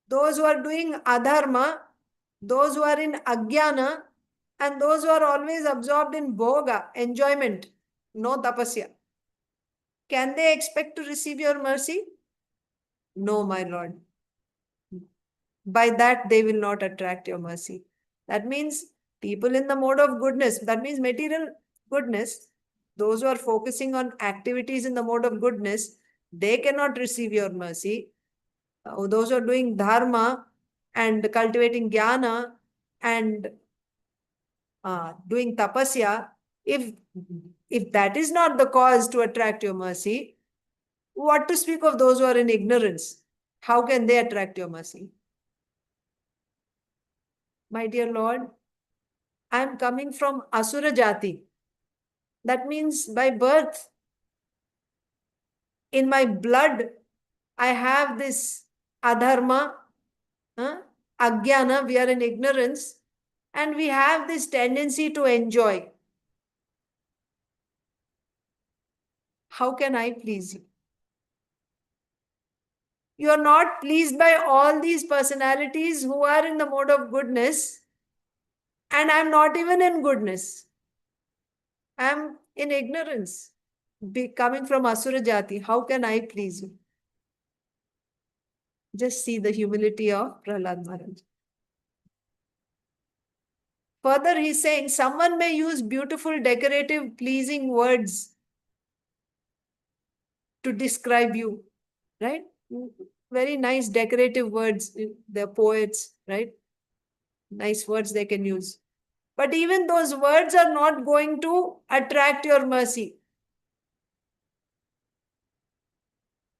Those who are doing adharma, those who are in ajnana, and those who are always absorbed in bhoga, enjoyment, no tapasya. Can they expect to receive your mercy? No, my Lord. By that, they will not attract your mercy. That means people in the mode of goodness, that means material goodness, those who are focusing on activities in the mode of goodness, they cannot receive your mercy. Those who are doing dharma and cultivating jnana and doing tapasya, if that is not the cause to attract your mercy, what to speak of those who are in ignorance? How can they attract your mercy? My dear Lord, I am coming from Asura Jati. That means by birth, in my blood, I have this adharma, ajnana, we are in ignorance, and we have this tendency to enjoy. How can I please you? You are not pleased by all these personalities who are in the mode of goodness, and I am not even in goodness. I am in ignorance, coming from Asura Jati. How can I please you? Just see the humility of Prahlada Maharaj. Further, he's saying someone may use beautiful, decorative, pleasing words to describe you, right? Very nice, decorative words. They're poets, right? Nice words they can use. But even those words are not going to attract your mercy.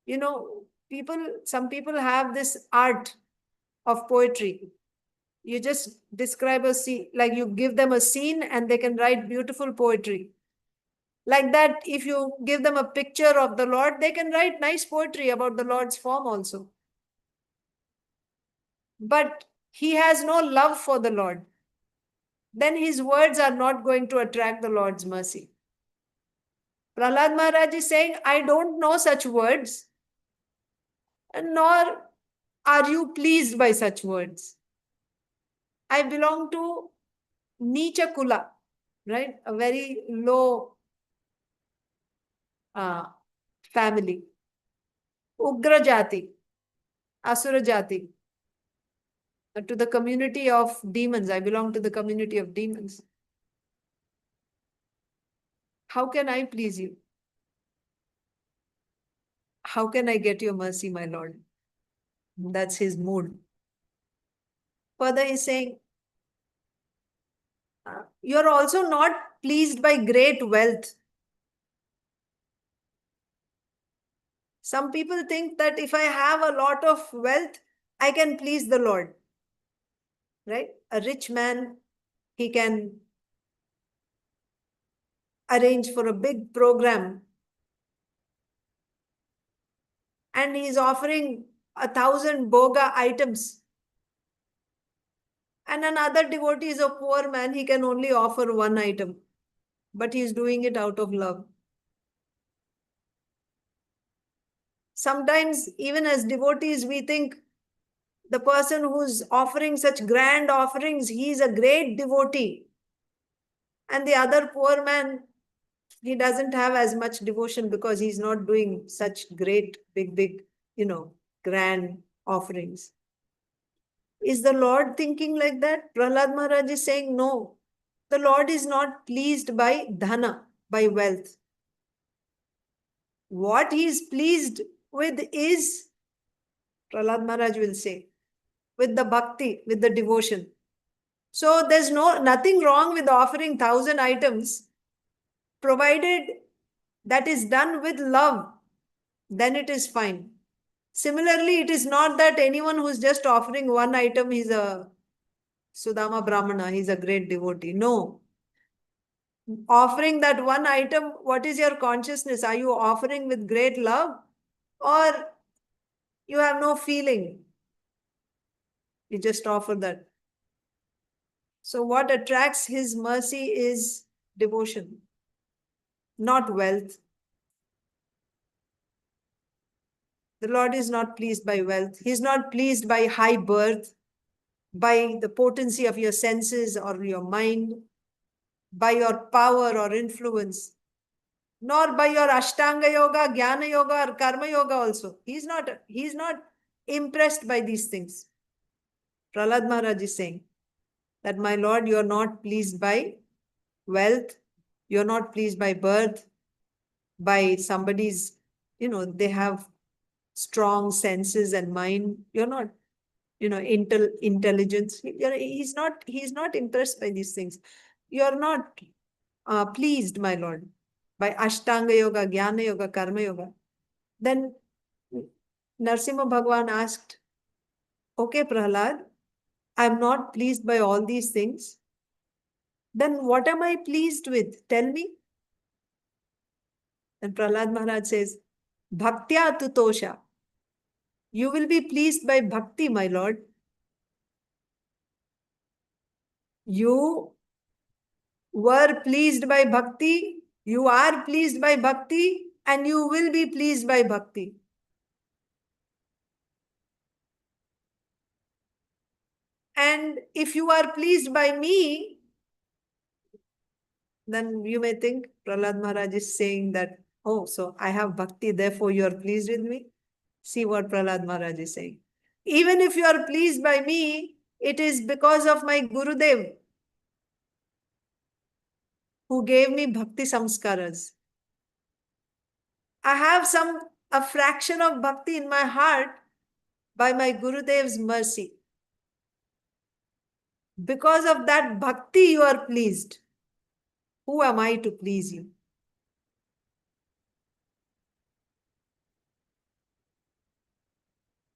You know, some people have this art of poetry. You just describe a scene, like you give them a scene and they can write beautiful poetry. Like that, if you give them a picture of the Lord, they can write nice poetry about the Lord's form also. But he has no love for the Lord. Then his words are not going to attract the Lord's mercy. Prahlada Maharaj is saying, I don't know such words, nor are you pleased by such words. I belong to Nicha Kula, right? A very low family. Ugra Jati, Asura Jati. To the community of demons. I belong to the community of demons. How can I please you? How can I get your mercy, my Lord? That's his mood. Further, he's saying, you're also not pleased by great wealth. Some people think that if I have a lot of wealth, I can please the Lord. Right? A rich man, he can arrange for a big program and he's offering 1,000 boga items. And another devotee is a poor man, he can only offer one item, but he's doing it out of love. Sometimes, even as devotees, we think the person who's offering such grand offerings, he's a great devotee. And the other poor man, he doesn't have as much devotion because he's not doing such great, big, grand offerings. Is the Lord thinking like that? Prahlada Maharaj is saying, no. The Lord is not pleased by dhana, by wealth. What he is pleased with is, Prahlada Maharaj will say, with the bhakti, with the devotion. So there's nothing wrong with offering 1,000 items, provided that is done with love, then it is fine. Similarly, it is not that anyone who's just offering one item is a Sudama Brahmana, he's a great devotee. No. Offering that one item, what is your consciousness? Are you offering with great love or you have no feeling? You just offer that. So what attracts his mercy is devotion, not wealth. The Lord is not pleased by wealth. He's not pleased by high birth, by the potency of your senses or your mind, by your power or influence, nor by your Ashtanga Yoga, Jnana Yoga or Karma Yoga also. He's not impressed by these things. Prahlad Maharaj is saying that, my Lord, you are not pleased by wealth, you are not pleased by birth, by somebody's, they have strong senses and mind. You're not, intelligence. He's not impressed by these things. You're not pleased, my Lord, by Ashtanga Yoga, Jnana Yoga, Karma Yoga. Then Nrsimha Bhagavan asked, okay, Prahlad, I'm not pleased by all these things. Then what am I pleased with? Tell me. And Prahlad Maharaj says, Bhaktya tutosha. You will be pleased by bhakti, my Lord. You were pleased by bhakti, you are pleased by bhakti, and you will be pleased by bhakti. And if you are pleased by me, then you may think Prahlad Maharaj is saying that, oh, so I have bhakti, therefore you are pleased with me. See what Prahlad Maharaj is saying. Even if you are pleased by me, it is because of my Gurudev who gave me bhakti samskaras. I have a fraction of bhakti in my heart by my Gurudev's mercy. Because of that bhakti, you are pleased. Who am I to please you?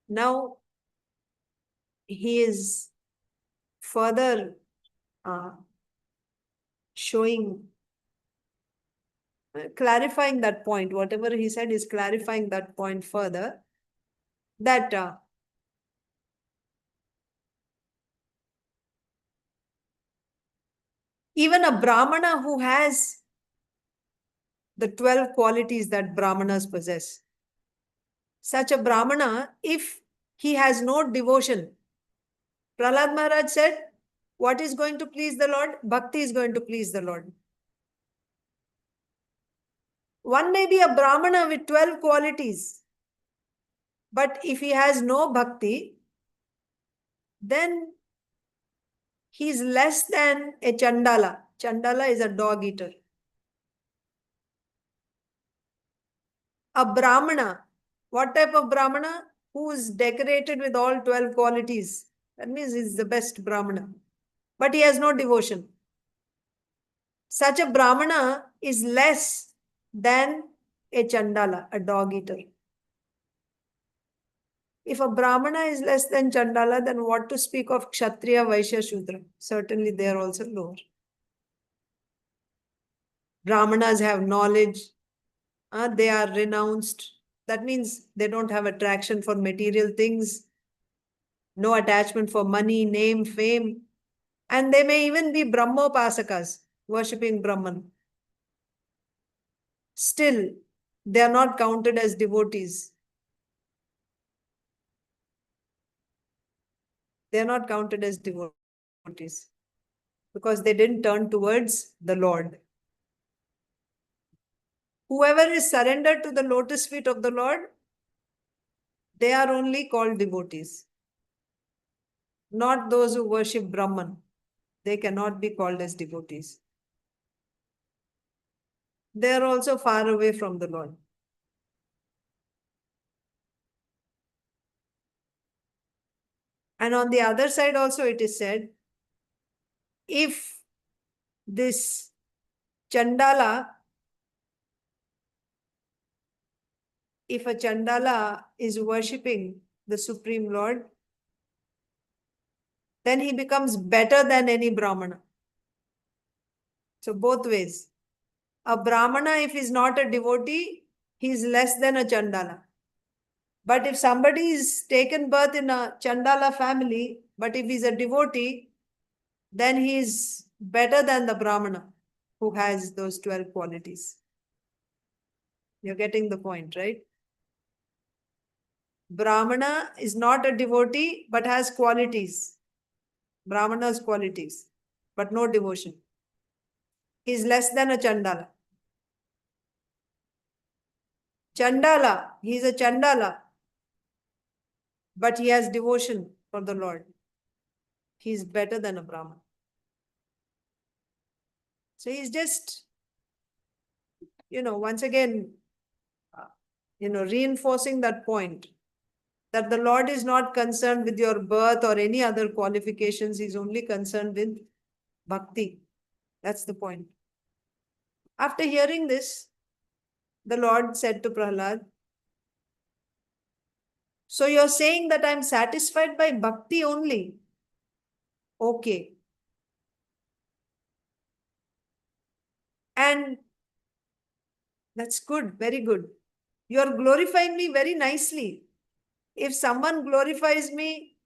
Now, he is further clarifying that point. Whatever he said is clarifying that point further, that even a Brahmana who has the 12 qualities that Brahmanas possess, such a Brahmana, if he has no devotion, Prahlad Maharaj said, what is going to please the Lord? Bhakti is going to please the Lord. One may be a Brahmana with 12 qualities, but if he has no bhakti, then he is less than a Chandala. Chandala is a dog eater. A Brahmana, what type of Brahmana? Who is decorated with all 12 qualities. That means he's the best Brahmana. But he has no devotion. Such a Brahmana is less than a Chandala, a dog eater. If a Brahmana is less than Chandala, then what to speak of Kshatriya, Vaishya, Shudra? Certainly they are also lower. Brahmanas have knowledge. They are renounced. That means they don't have attraction for material things. No attachment for money, name, fame. And they may even be Brahmopasakas, worshipping Brahman. Still, they are not counted as devotees. They are not counted as devotees because they didn't turn towards the Lord. Whoever is surrendered to the lotus feet of the Lord, they are only called devotees. Not those who worship Brahman. They cannot be called as devotees. They are also far away from the Lord. And on the other side also it is said, if this Chandala, if a Chandala is worshipping the Supreme Lord, then he becomes better than any Brahmana. So both ways. A Brahmana, if he's not a devotee, he's less than a Chandala. But if somebody is taken birth in a Chandala family, but if he's a devotee, then he is better than the Brahmana who has those 12 qualities. You're getting the point, right? Brahmana is not a devotee, but has qualities. Brahmana's qualities, but no devotion. He's less than a Chandala. Chandala, he's a Chandala, but he has devotion for the Lord. He's better than a Brahman. So he's just, once again, reinforcing that point that the Lord is not concerned with your birth or any other qualifications. He's only concerned with bhakti. That's the point. After hearing this, the Lord said to Prahlad, so you're saying that I'm satisfied by bhakti only? Okay. And that's good, very good. You're glorifying me very nicely. If someone glorifies me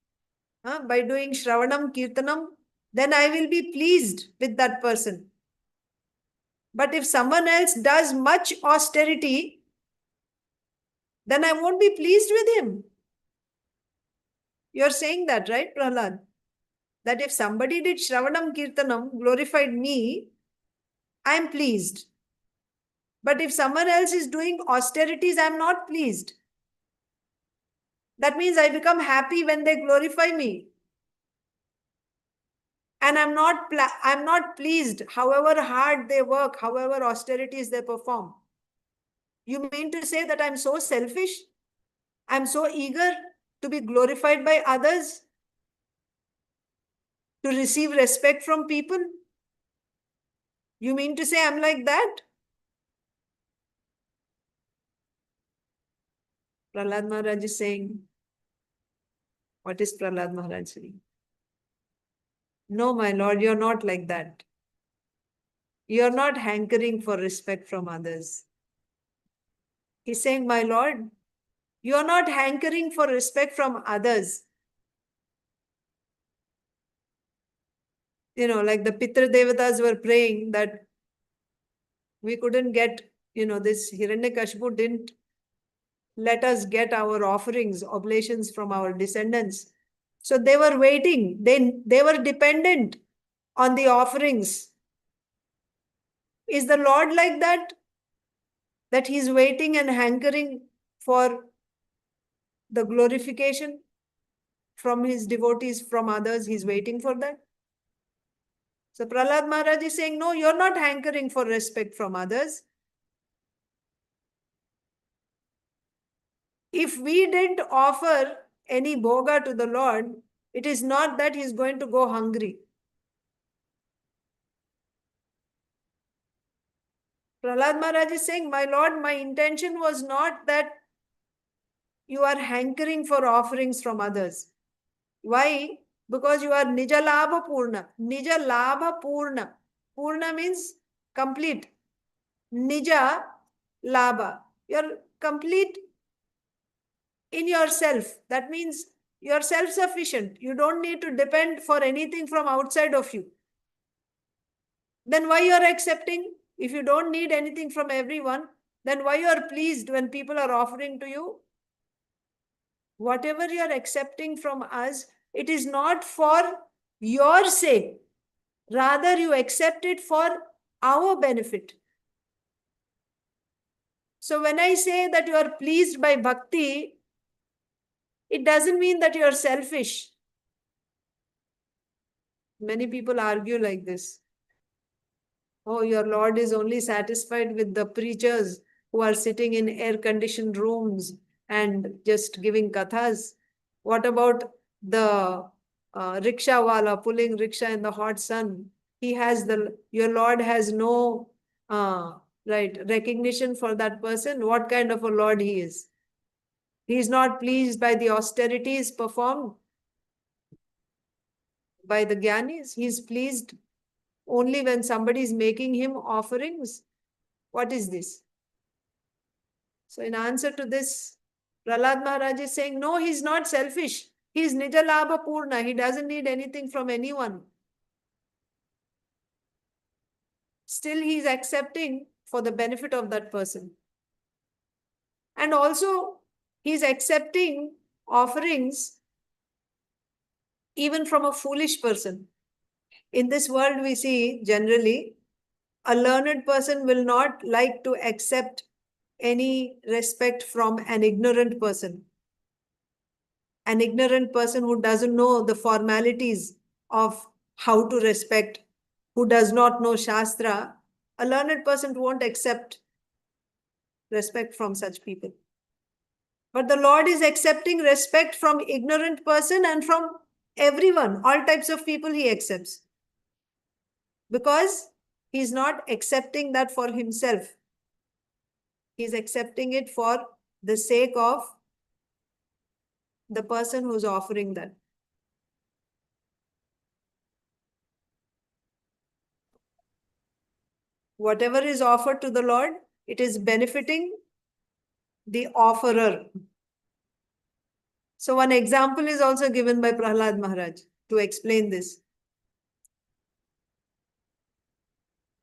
by doing Shravanam, Kirtanam, then I will be pleased with that person. But if someone else does much austerity, then I won't be pleased with him. You're saying that, right, Prahlad? That if somebody did Shravanam, Kirtanam, glorified me, I'm pleased. But if someone else is doing austerities, I'm not pleased. That means I become happy when they glorify me. And I'm not pleased however hard they work, however austerities they perform. You mean to say that I'm so selfish? I'm so eager to be glorified by others? To receive respect from people? You mean to say I'm like that? Prahlad Maharaj is saying, what is Prahlad Maharaj saying? No, my Lord, you're not like that. You're not hankering for respect from others. He's saying, my Lord, you're not hankering for respect from others. Like the Pitra Devatas were praying that we couldn't get, this Hiranyakashipu didn't let us get our offerings, oblations from our descendants. So they were waiting. They were dependent on the offerings. Is the Lord like that? That he's waiting and hankering for the glorification from his devotees, from others? He's waiting for that. So Prahlad Maharaj is saying, no, you're not hankering for respect from others. If we didn't offer any bhoga to the Lord, it is not that he's going to go hungry. Prahlad Maharaj is saying, my Lord, my intention was not that you are hankering for offerings from others. Why? Because you are Nija Labha Purna. Nija Labha Purna. Purna means complete. Nija Labha. You're complete in yourself. That means you're self-sufficient. You don't need to depend for anything from outside of you. Then why you're accepting? If you don't need anything from everyone, then why you're pleased when people are offering to you? Whatever you're accepting from us, it is not for your sake. Rather, you accept it for our benefit. So when I say that you are pleased by bhakti, it doesn't mean that you are selfish. Many people argue like this. Oh, your Lord is only satisfied with the preachers who are sitting in air-conditioned rooms and just giving kathas. What about the rickshaw wala pulling rickshaw in the hot sun? Your Lord has no recognition for that person. What kind of a Lord he is? He is not pleased by the austerities performed. by the Gyanis. He is pleased only when somebody is making him offerings. What is this? So in answer to this, Prahlad Maharaj is saying, no, he's not selfish. He's Nijalabha Purna. He doesn't need anything from anyone. Still, he's accepting for the benefit of that person. And also, he's accepting offerings even from a foolish person. In this world, we see generally a learned person will not like to accept any respect from an ignorant person. An ignorant person who doesn't know the formalities of how to respect, who does not know Shastra, a learned person won't accept respect from such people. But the Lord is accepting respect from ignorant person and from everyone, all types of people he accepts. Because he's not accepting that for himself. He's accepting it for the sake of the person who's offering that. Whatever is offered to the Lord, it is benefiting the offerer. So one example is also given by Prahlad Maharaj to explain this.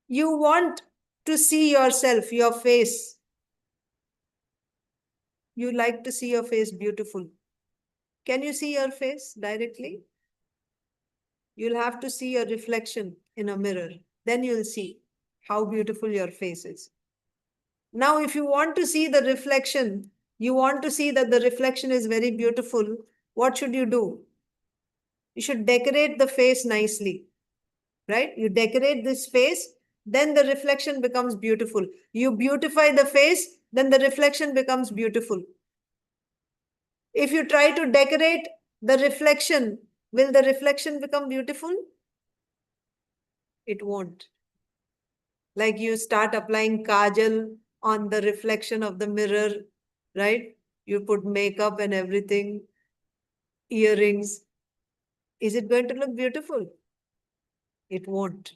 You want to see yourself, your face. You like to see your face beautiful. Can you see your face directly? You'll have to see your reflection in a mirror. Then you'll see how beautiful your face is. Now, if you want to see the reflection, you want to see that the reflection is very beautiful, what should you do? You should decorate the face nicely, right? You decorate this face, then the reflection becomes beautiful. You beautify the face, then the reflection becomes beautiful. If you try to decorate the reflection, will the reflection become beautiful? It won't. Like you start applying kajal on the reflection of the mirror, right? You put makeup and everything, earrings. Is it going to look beautiful? It won't.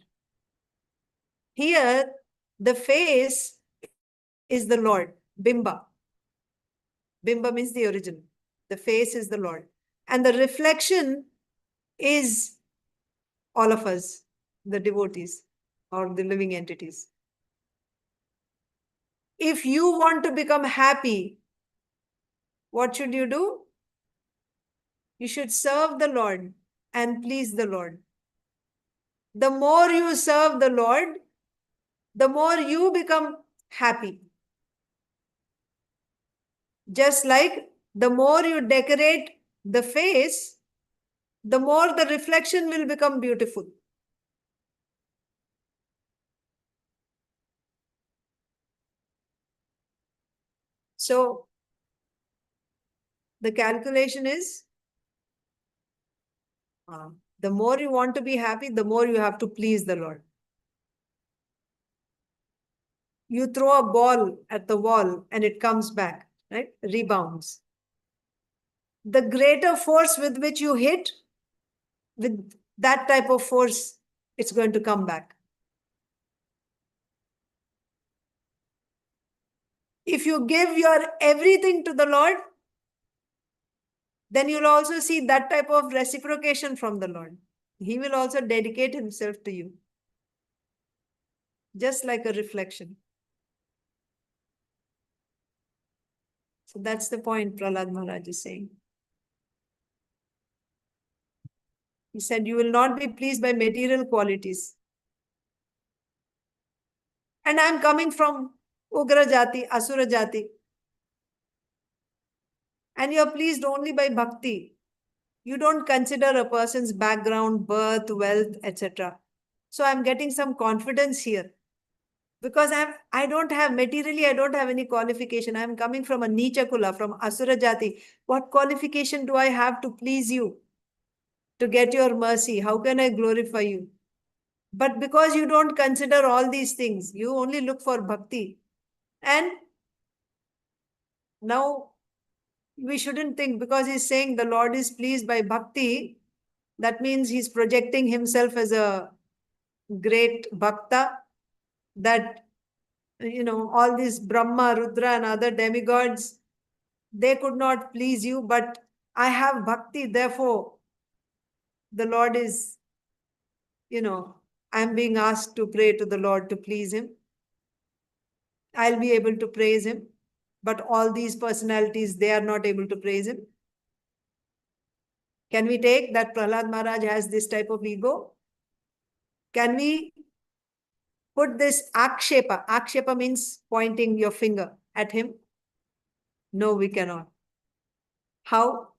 Here, the face is the Lord, Bimba. Bimba means the original. The face is the Lord. And the reflection is all of us, the devotees or the living entities. If you want to become happy, what should you do? You should serve the Lord and please the Lord. The more you serve the Lord, the more you become happy. Just like the more you decorate the face, the more the reflection will become beautiful. So, the calculation is, the more you want to be happy, the more you have to please the Lord. You throw a ball at the wall and it comes back, right? Rebounds. The greater force with which you hit, with that type of force, it's going to come back. If you give your everything to the Lord, then you'll also see that type of reciprocation from the Lord. He will also dedicate himself to you. Just like a reflection. So that's the point Prahlad Maharaj is saying. He said, you will not be pleased by material qualities. And I'm coming from Ugra Jati, Asura Jati. And you're pleased only by bhakti. You don't consider a person's background, birth, wealth, etc. So I'm getting some confidence here. Because I don't have, materially, I don't have any qualification. I'm coming from a Nicha Kula, from Asura Jati. What qualification do I have to please you? To get your mercy? How can I glorify you? But because you don't consider all these things, you only look for bhakti. And now we shouldn't think, because he's saying the Lord is pleased by bhakti, That means he's projecting himself as a great bhakta, that, all these Brahma, Rudra and other demigods, they could not please you, but I have bhakti, therefore the Lord is, I'm being asked to pray to the Lord to please him. I'll be able to praise him, but all these personalities, they are not able to praise him. Can we take that Prahlad Maharaj has this type of ego? Can we put this akshepa? Akshepa means pointing your finger at him. No, we cannot. How?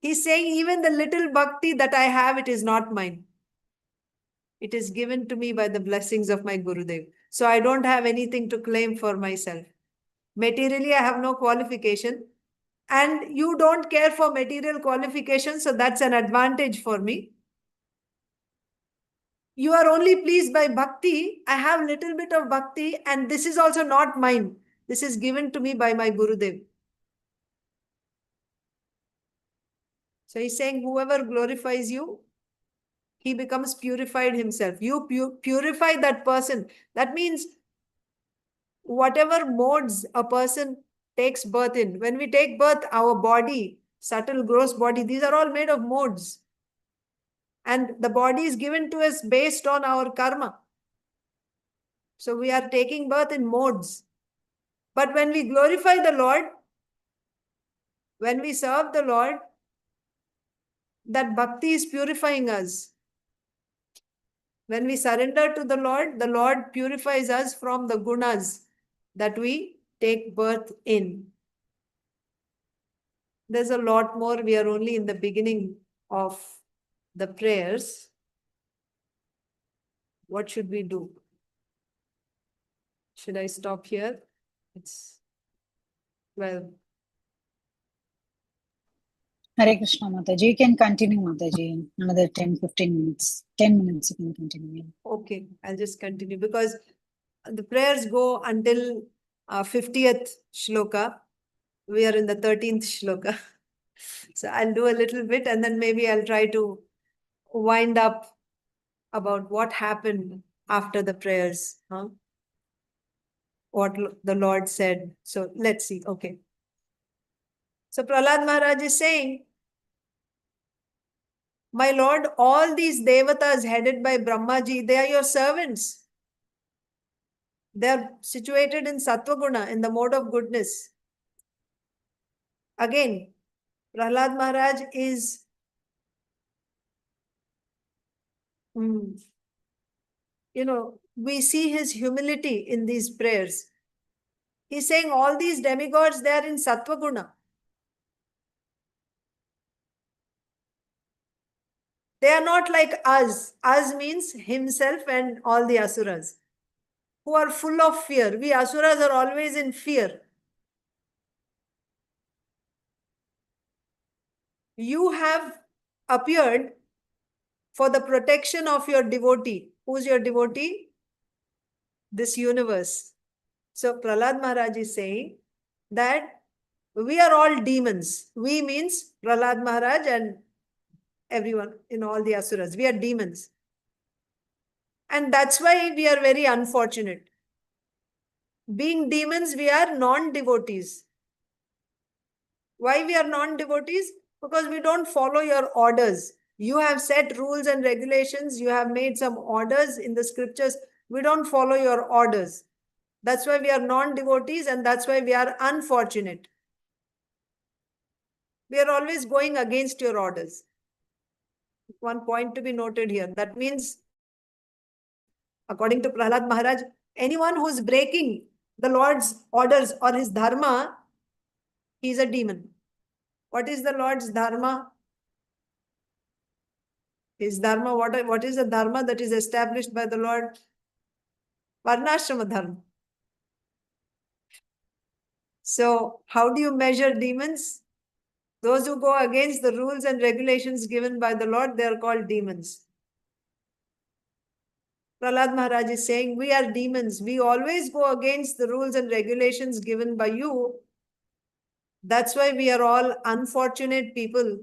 He's saying, even the little bhakti that I have, it is not mine. It is given to me by the blessings of my Gurudev. So I don't have anything to claim for myself. Materially, I have no qualification. And you don't care for material qualifications, so that's an advantage for me. You are only pleased by bhakti. I have a little bit of bhakti, and this is also not mine. This is given to me by my Gurudev. So he's saying, whoever glorifies you, he becomes purified himself. You purify that person. That means whatever modes a person takes birth in. When we take birth, our body, subtle, gross body, these are all made of modes. And the body is given to us based on our karma. So we are taking birth in modes. But when we glorify the Lord, when we serve the Lord, that bhakti is purifying us. When we surrender to the Lord purifies us from the gunas that we take birth in. There's a lot more. We are only in the beginning of the prayers. What should we do? Should I stop here? It's 12. Hare Krishna Mataji. You can continue, Mataji. Another 10, 15 minutes. 10 minutes you can continue. Okay, I'll just continue because the prayers go until 50th shloka. We are in the 13th shloka. So I'll do a little bit and then maybe I'll try to wind up about what happened after the prayers. What the Lord said. So let's see. Okay. So Prahlad Maharaj is saying, my Lord, all these devatas headed by Brahmaji, they are your servants. They are situated in Sattva-guna, in the mode of goodness. Again, Prahlad Maharaj is we see his humility in these prayers. He's saying all these demigods, they are in Sattva-guna. They are not like us. Us means himself and all the asuras who are full of fear. We asuras are always in fear. You have appeared for the protection of your devotee. Who's your devotee? This universe. So Prahlad Maharaj is saying that we are all demons. We means Prahlad Maharaj and everyone in all the asuras. We are demons. And that's why we are very unfortunate. Being demons, we are non-devotees. Why we are non-devotees? Because we don't follow your orders. You have set rules and regulations. You have made some orders in the scriptures. We don't follow your orders. That's why we are non-devotees and that's why we are unfortunate. We are always going against your orders. One point to be noted here. That means, according to Prahlad Maharaj, anyone who is breaking the Lord's orders or his dharma, he is a demon. What is the Lord's dharma? His dharma, what is the dharma that is established by the Lord? Varnashrama dharma. So, how do you measure demons? Those who go against the rules and regulations given by the Lord, they are called demons. Prahlad Maharaj is saying, we are demons. We always go against the rules and regulations given by you. That's why we are all unfortunate people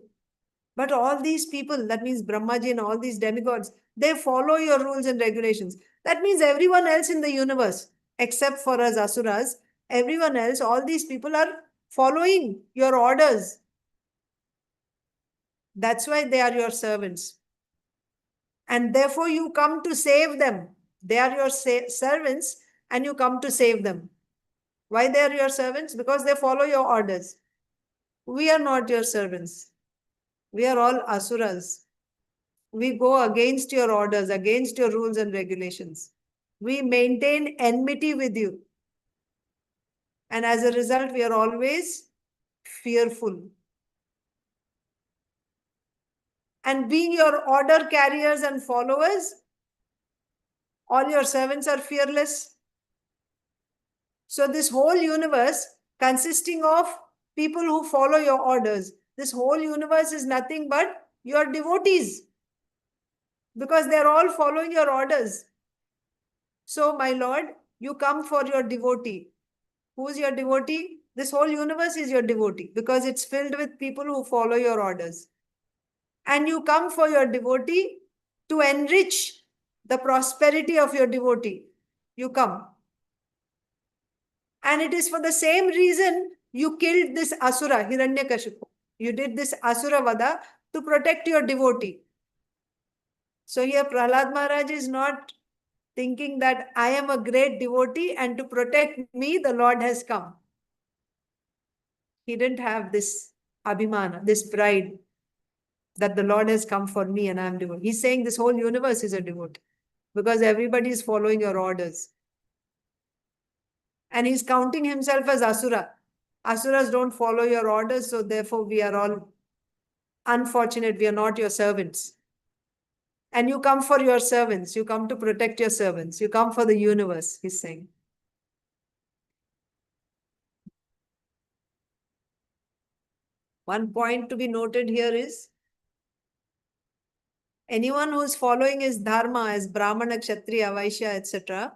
But all these people, that means Brahmaji and all these demigods, they follow your rules and regulations. That means everyone else in the universe, except for us asuras, everyone else, all these people are following your orders. That's why they are your servants. And therefore you come to save them. They are your servants and you come to save them. Why they are your servants? Because they follow your orders. We are not your servants. We are all asuras. We go against your orders, against your rules and regulations. We maintain enmity with you. And as a result, we are always fearful. And being your order carriers and followers, all your servants are fearless. So this whole universe consisting of people who follow your orders, this whole universe is nothing but your devotees, because they're all following your orders. So, my Lord, you come for your devotee. Who is your devotee? This whole universe is your devotee because it's filled with people who follow your orders. And you come for your devotee to enrich the prosperity of your devotee. You come. And it is for the same reason you killed this Asura, Hiranyakashipu. You did this Asura Vada to protect your devotee. So here Prahlad Maharaj is not thinking that I am a great devotee and to protect me, the Lord has come. He didn't have this abhimana, this pride that the Lord has come for me and I am devotee. He's saying this whole universe is a devotee because everybody is following your orders. And he's counting himself as Asura. Asuras don't follow your orders, so therefore we are all unfortunate. We are not your servants. And you come for your servants. You come to protect your servants. You come for the universe, he's saying. One point to be noted here is anyone who is following his dharma as Brahmana, Kshatriya, Vaishya, etc.,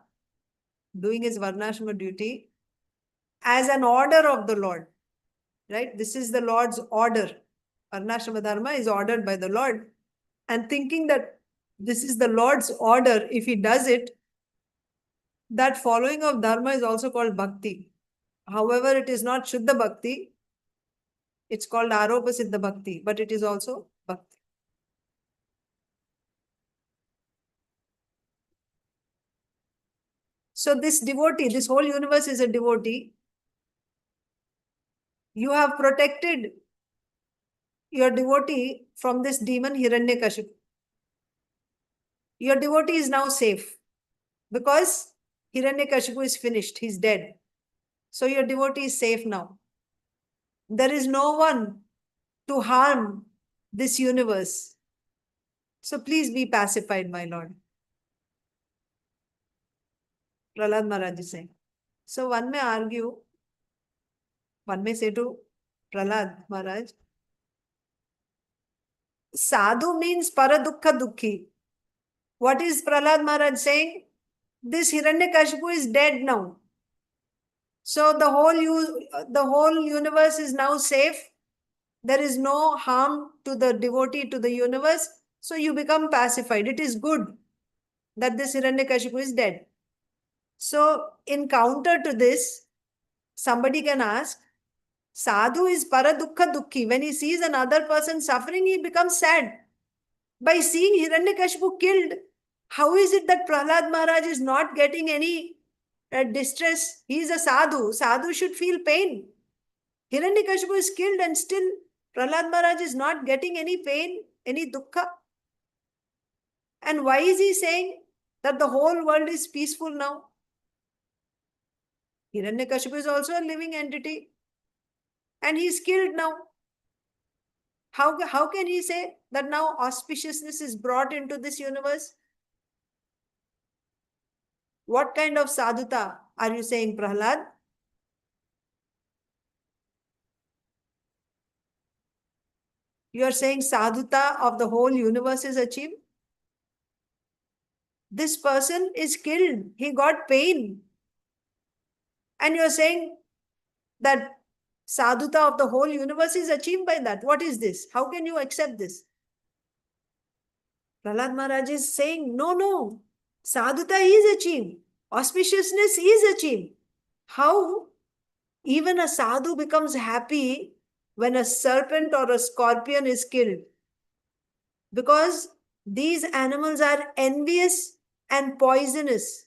doing his Varnashrama duty as an order of the Lord, right? This is the Lord's order. Varnashrama dharma is ordered by the Lord. And thinking that this is the Lord's order, if he does it, that following of dharma is also called bhakti. However, it is not Shuddha bhakti. It's called Aropa Siddha bhakti, but it is also bhakti. So this devotee, this whole universe is a devotee. You have protected your devotee from this demon Hiranyakashipu. Your devotee is now safe because Hiranyakashipu is finished. He's dead. So your devotee is safe now. There is no one to harm this universe. So please be pacified, my Lord. Prahlad Maharaj is saying. So one may argue, one may say to Prahlad Maharaj, sadhu means paradukha dukhi. What is Prahlad Maharaj saying? This Hiranyakashipu is dead now. So the whole universe is now safe. There is no harm to the devotee, to the universe. So you become pacified. It is good that this Hiranyakashipu is dead. So in counter to this, somebody can ask, sadhu is paradukha dukhi. When he sees another person suffering, he becomes sad. By seeing Hiranyakashipu killed, how is it that Prahlad Maharaj is not getting any distress? He is a sadhu. Sadhu should feel pain. Hiranyakashipu is killed and still Prahlad Maharaj is not getting any pain, any dukkha. And why is he saying that the whole world is peaceful now? Hiranyakashipu is also a living entity and he is killed now. How can he say that now auspiciousness is brought into this universe? What kind of sadhuta are you saying, Prahlad? You are saying sadhuta of the whole universe is achieved? This person is killed. He got pain. And you are saying that Sadhuta of the whole universe is achieved by that. What is this? How can you accept this? Prahlad Maharaj is saying, no. Sadhuta is achieved. Auspiciousness is achieved. How? Even a sadhu becomes happy when a serpent or a scorpion is killed. Because these animals are envious and poisonous.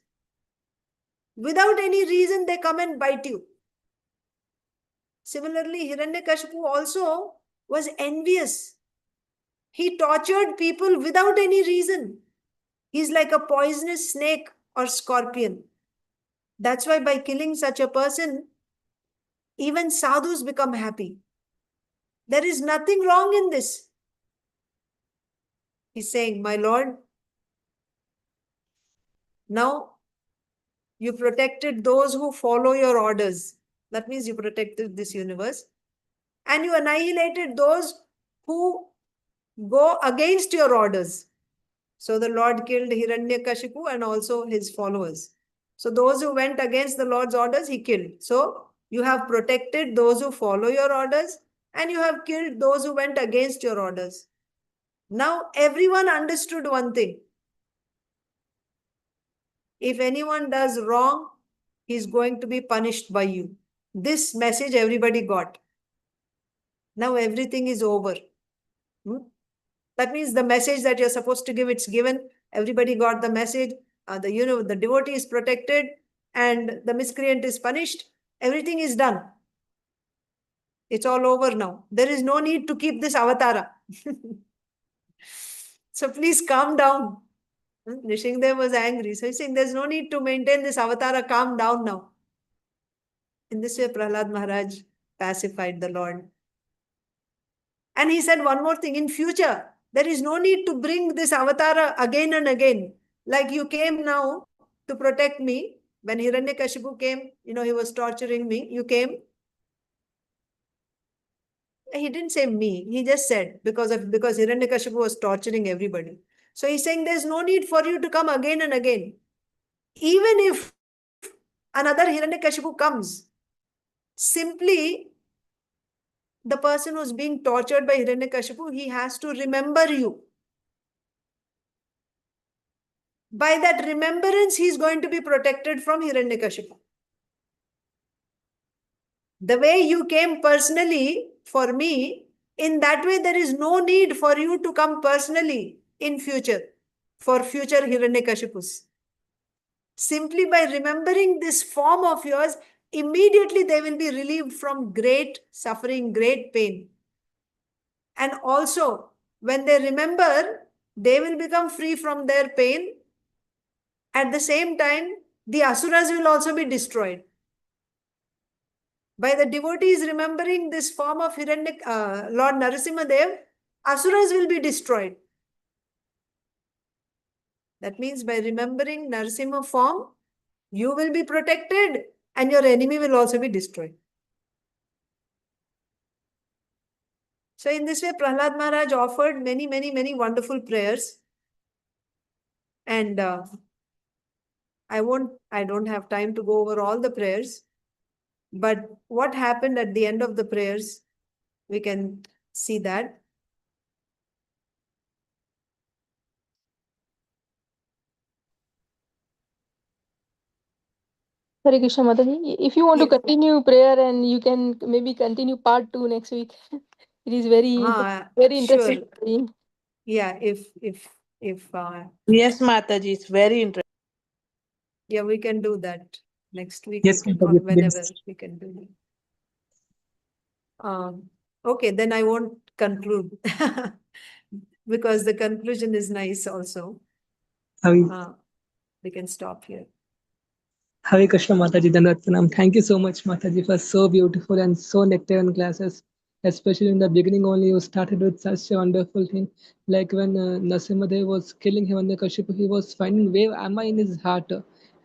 Without any reason, they come and bite you. Similarly, Hiranyakashipu also was envious. He tortured people without any reason. He's like a poisonous snake or scorpion. That's why by killing such a person, even sadhus become happy. There is nothing wrong in this. He's saying, my Lord, now you protected those who follow your orders. That means you protected this universe. And you annihilated those who go against your orders. So the Lord killed Hiranyakashipu and also his followers. So those who went against the Lord's orders, he killed. So you have protected those who follow your orders and you have killed those who went against your orders. Now everyone understood one thing. If anyone does wrong, he's going to be punished by you. This message everybody got. Now everything is over. That means the message that you're supposed to give, it's given. Everybody got the message. The devotee is protected and the miscreant is punished. Everything is done. It's all over now. There is no need to keep this avatara. So please calm down. Nrsimhadeva was angry. So he's saying there's no need to maintain this avatara. Calm down now. In this way, Prahlad Maharaj pacified the Lord. And he said one more thing. In future, there is no need to bring this avatara again and again. Like you came now to protect me. When Hiranyakashipu came, he was torturing me. You came. He didn't say me. He just said because Hiranyakashipu was torturing everybody. So he's saying there's no need for you to come again and again. Even if another Hiranyakashipu comes, simply the person who's being tortured by Hiranyakashipu, he has to remember you. By that remembrance, he is going to be protected from Hiranyakashipu. The way you came personally for me, in that way there is no need for you to come personally in future, for future Hiranyakashipus. Simply by remembering this form of yours, immediately they will be relieved from great suffering, great pain. And also, when they remember, they will become free from their pain. At the same time, the asuras will also be destroyed. By the devotees remembering this form of Lord Nrsimhadeva, asuras will be destroyed. That means by remembering Nrsimha form, you will be protected and your enemy will also be destroyed. So in this way, Prahlad Maharaj offered many, many, many wonderful prayers. And I don't have time to go over all the prayers. But what happened at the end of the prayers, we can see that. Hare Krishna Mataji. If you want to continue prayer and you can maybe continue part 2 next week. It is very interesting. Sure. Yeah, if yes, Mataji, it's very interesting. Yeah, we can do that next week. Yes, or whenever we can do it. Okay, then I won't conclude because the conclusion is nice also. We can stop here. Hare Krishna Mataji, Dandavat Pranam. Thank you so much, Mataji, for so beautiful and so nectarian classes. Especially in the beginning only, you started with such a wonderful thing. Like when Nrsimhadeva was killing Hiranyakashipu, he was finding where am I in his heart,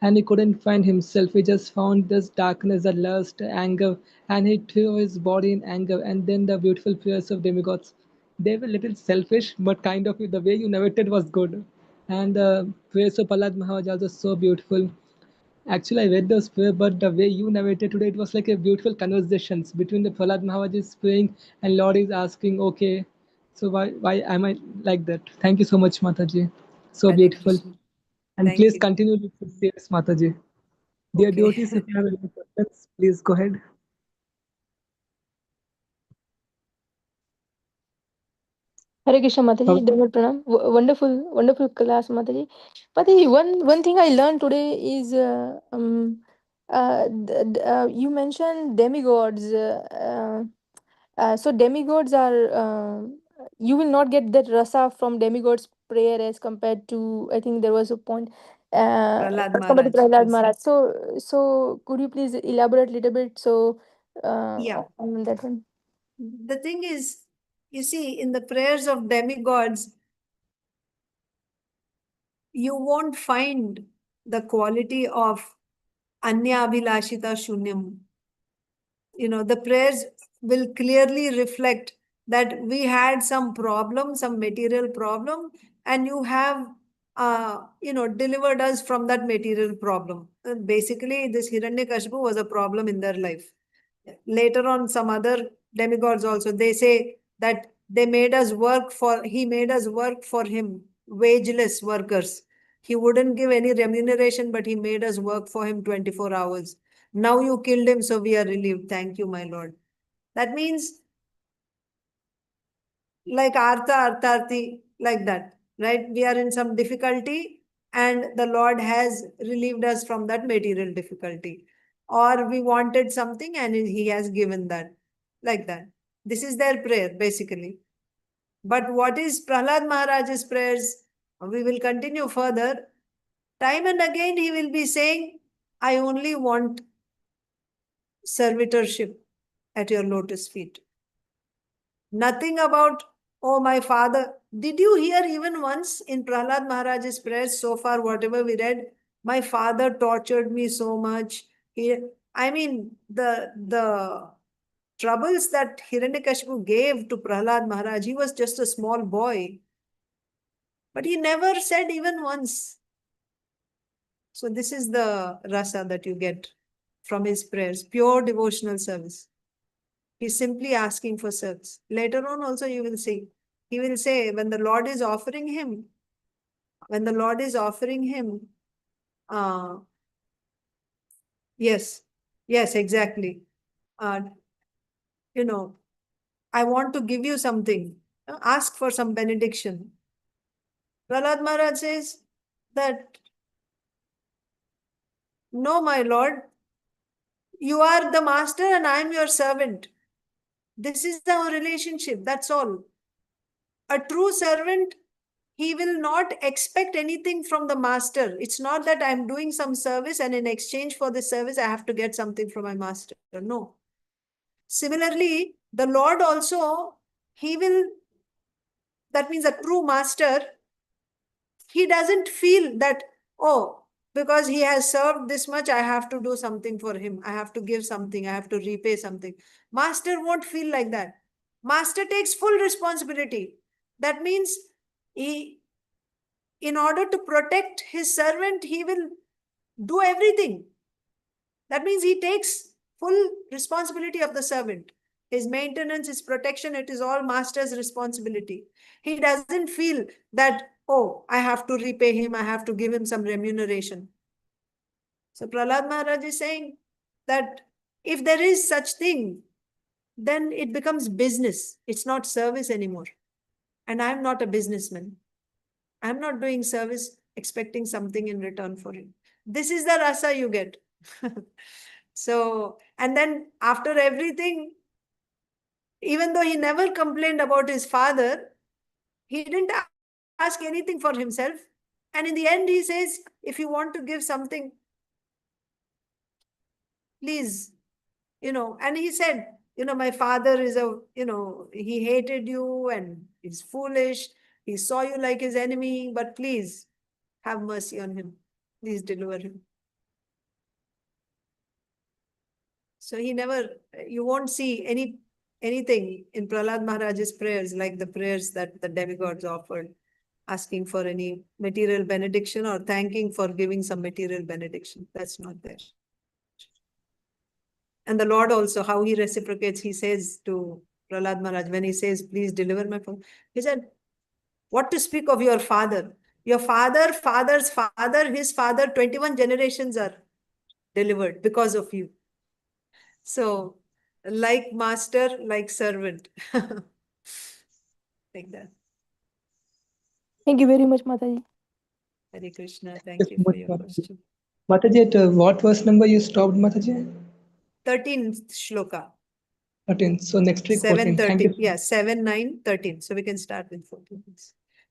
and he couldn't find himself. He just found this darkness, the lust, anger, and he threw his body in anger. And then the beautiful prayers of demigods. They were a little selfish, but kind of the way you narrated was good. And the prayers of Prahlad Maharaj are also so beautiful. Actually, I read those prayer, but the way you narrated today, it was like a beautiful conversations between the Prahlad Maharaj is praying and Lord is asking, okay, so why am I like that? Thank you so much, Mataji. So Hare beautiful. Krishna. And Thank please you. continue with this series, Mataji. Dear Okay. devotees, if you have any questions, please go ahead. Hare Krishna Mataji, Dhaval Pranam. Wonderful class, Mataji. Mataji, one thing I learned today is you mentioned demigods. So demigods are you will not get that rasa from demigods prayer as compared to, I think there was a point Prahlad as compared to Maharaj. Prahlad Yes. Maharaj. So could you please elaborate a little bit so Yeah. on that one? The thing is, you see, in the prayers of demigods, you won't find the quality of Anya Abhilashita Shunyam. The prayers will clearly reflect that we had some problem, some material problem, and you have, delivered us from that material problem. Basically, this Hiranyakashipu was a problem in their life. Later on, some other demigods also, they say that he made us work for him, wageless workers. He wouldn't give any remuneration, but he made us work for him 24 hours. Now you killed him, so we are relieved. Thank you, my Lord. That means like Artharthi, like that, right? We are in some difficulty and the Lord has relieved us from that material difficulty. Or we wanted something and he has given that, like that. This is their prayer, basically. But what is Prahlad Maharaj's prayers? We will continue further. Time and again he will be saying, I only want servitorship at your lotus feet. Nothing about, oh, my father. Did you hear even once in Prahlad Maharaj's prayers so far, whatever we read, my father tortured me so much. The troubles that Hiranyakashipu gave to Prahlad Maharaj, he was just a small boy. But he never said even once. So this is the rasa that you get from his prayers, pure devotional service. He's simply asking for service. Later on also you will see. He will say when the Lord is offering him, yes, exactly. Uh, I want to give you something. Ask for some benediction. Prahlad Maharaj says that, no, my Lord, you are the master and I am your servant. This is our relationship. That's all. A true servant, he will not expect anything from the master. It's not that I'm doing some service and in exchange for this service, I have to get something from my master. No. Similarly, the Lord also, that means a true master, he doesn't feel that, oh, because he has served this much, I have to do something for him. I have to give something. I have to repay something. Master won't feel like that. Master takes full responsibility. That means in order to protect his servant, he will do everything. That means he takes full responsibility of the servant. His maintenance, his protection, it is all master's responsibility. He doesn't feel that, oh, I have to repay him, I have to give him some remuneration. So Prahlad Maharaj is saying that if there is such thing, then it becomes business. It's not service anymore. And I'm not a businessman. I'm not doing service expecting something in return for it. This is the rasa you get. So, and then after everything, even though he never complained about his father, he didn't ask anything for himself. And in the end, he says, if you want to give something, please, and he said, my father is he hated you and he's foolish. He saw you like his enemy, but please have mercy on him. Please deliver him. So you won't see anything in Prahlad Maharaj's prayers like the prayers that the demigods offered. asking for any material benediction or thanking for giving some material benediction. That's not there. And the Lord also, how he reciprocates, he says to Prahlad Maharaj, when he says, please deliver my father, he said, what to speak of your father? Your father, father's father, his father, 21 generations are delivered because of you. So, like master, like servant. Like that. Thank you very much, Mataji. Hare Krishna, thank you for your question. Mataji, at what verse number you stopped, Mataji? 13th shloka. 13. So next week 14. Thank 7:13. you. Yeah, 7, 9, 13. So we can start with 14.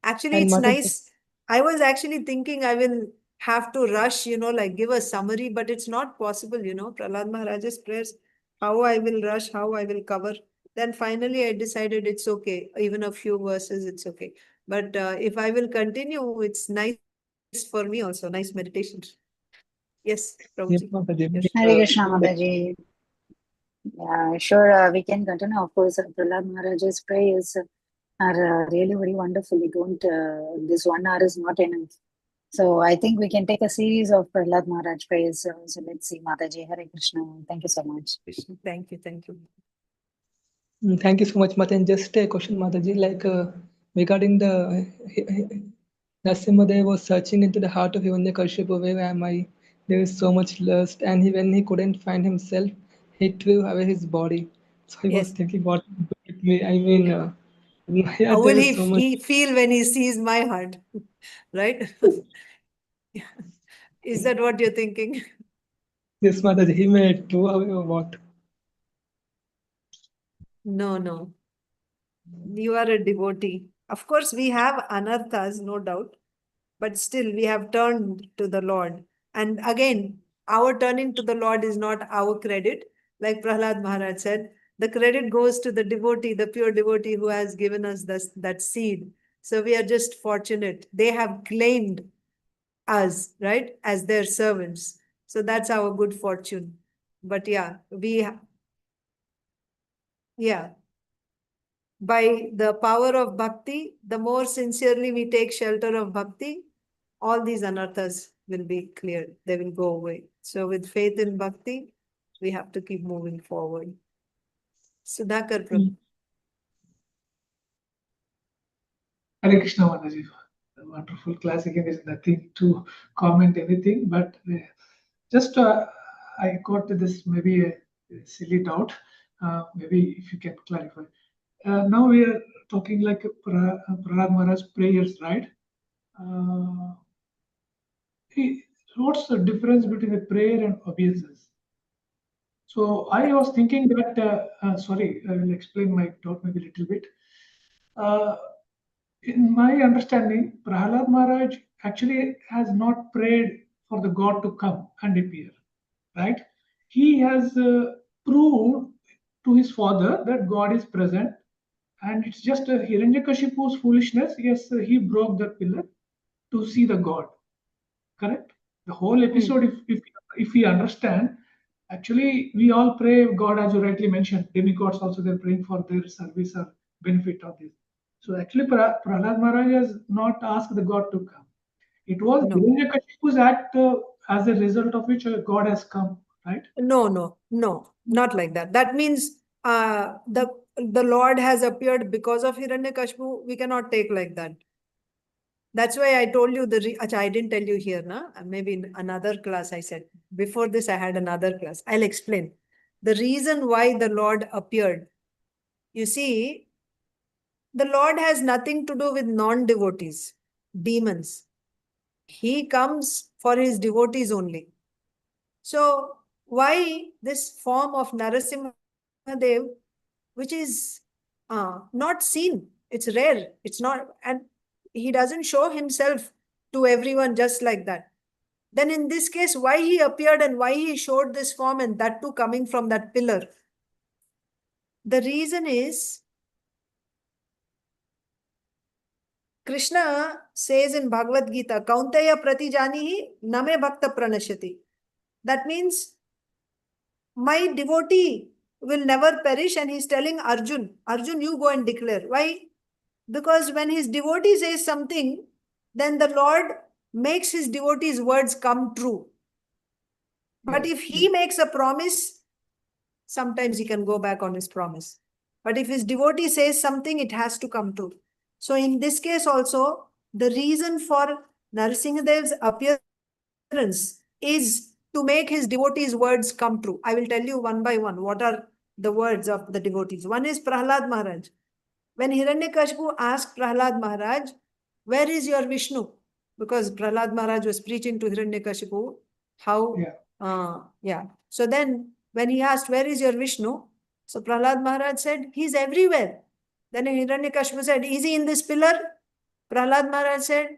Actually, And it's Mataji, nice. I was actually thinking I will have to rush, like give a summary, but it's not possible, Prahlad Maharaj's prayers, how I will rush, how I will cover. Then finally I decided it's okay. Even a few verses, it's okay. But if I will continue, it's nice for me also. Nice meditation. Yes, yes, Prabhuji. Mataji. Yes. Hare Krishna, Mataji. Yeah, sure. We can continue. Of course, Prahlad Maharaj's prayers are really very wonderful. We don't, this 1 hour is not enough. So I think we can take a series of Prahlad Maharaj prayers. So let's see, Mataji. Hare Krishna. Thank you so much. Krishna. Thank you. Thank you. Thank you so much, Mataji. Just a question, Mataji, like regarding the Nrsimhadeva was searching into the heart of Hiranyakashipu, where am I? There is so much lust, and when he couldn't find himself, he threw away his body. So he was Yes. thinking, what with me? I mean, yeah, How there will is so much. he feel when he sees my heart? Right? Is that what you're thinking? Yes, Mataji, he may throw away or what? No, no. You are a devotee. Of course, we have anarthas, no doubt, but still we have turned to the Lord. And again, our turning to the Lord is not our credit. Like Prahlad Maharaj said, the credit goes to the devotee, the pure devotee who has given us that seed. So we are just fortunate. They have claimed us, right, as their servants. So that's our good fortune. But yeah, by the power of bhakti, the more sincerely we take shelter of bhakti, all these anarthas will be cleared. They will go away. So with faith in bhakti, we have to keep moving forward. Sudhakar Prabhu. Hare Krishna Mataji. Wonderful class. Again, there's nothing to comment anything, but just I got this maybe a silly doubt. Maybe if you can clarify. Now we are talking like Prahlad Maharaj prayers, right? What's the difference between a prayer and obeisance? So I was thinking that, sorry, I will explain my doubt maybe a little bit. In my understanding, Prahlad Maharaj actually has not prayed for the God to come and appear, right? He has proved to his father that God is present, and it's just Hiranyakashipu's foolishness. Yes, he broke the pillar to see the God. Correct? The whole episode, if we understand, actually we all pray God, as you rightly mentioned. Demigods also, they're praying for their service or benefit of this. So actually, Prahlad Maharaj has not asked the God to come. It was No. Hiranyakashipu's act as a result of which God has come, right? No, not like that. That means the Lord has appeared because of Hiranyakashipu. We cannot take like that. That's why I told you I didn't tell you here, na? Maybe in another class I said. Before this, I had another class. I'll explain. The reason why the Lord appeared. You see, the Lord has nothing to do with non-devotees, demons. He comes for his devotees only. So why this form of Nrsimhadev, which is not seen? It's rare. It's not, and he doesn't show himself to everyone just like that. Then in this case, why he appeared and why he showed this form, and that too coming from that pillar? The reason is Krishna says in Bhagavad Gita, Kaunteya pratijanihi name bhakta pranashyati. That means my devotee will never perish, and he's telling Arjun, you go and declare. Why? Because when his devotee says something, then the Lord makes his devotee's words come true. But if he makes a promise, sometimes he can go back on his promise. But if his devotee says something, it has to come true. So in this case also, the reason for Nrsimhadeva's appearance is to make his devotees' words come true. I will tell you one by one what are the words of the devotees. One is Prahlad Maharaj. When Hiranyakashipu asked Prahlad Maharaj, where is your Vishnu? Because Prahlad Maharaj was preaching to Hiranyakashipu how, So then when he asked, where is your Vishnu? So Prahlad Maharaj said, he's everywhere. Then Hiranyakashipu said, is he in this pillar? Prahlad Maharaj said,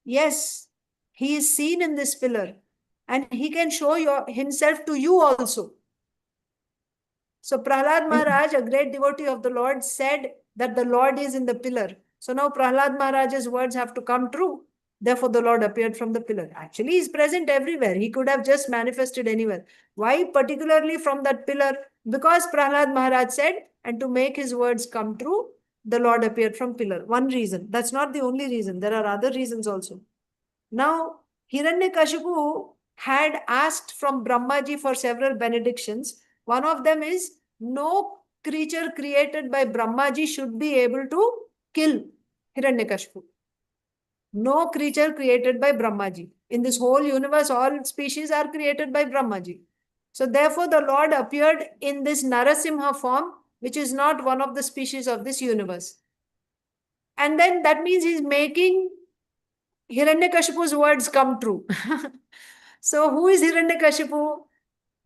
yes, he is seen in this pillar and he can show himself to you also. So Prahlad Maharaj, a great devotee of the Lord, said that the Lord is in the pillar. So now Prahlad Maharaj's words have to come true. Therefore, the Lord appeared from the pillar. Actually, he is present everywhere. He could have just manifested anywhere. Why particularly from that pillar? Because Prahlad Maharaj said, and to make his words come true, the Lord appeared from pillar. One reason. That's not the only reason. There are other reasons also. Now, Hiranyakashipu had asked from Brahmaji for several benedictions. One of them is, no creature created by Brahmaji should be able to kill Hiranyakashipu. No creature created by Brahmaji. In this whole universe, all species are created by Brahmaji. So therefore, the Lord appeared in this Narasimha form, which is not one of the species of this universe. And then that means he's making Hiranyakashipu's words come true. So who is Hiranyakashipu?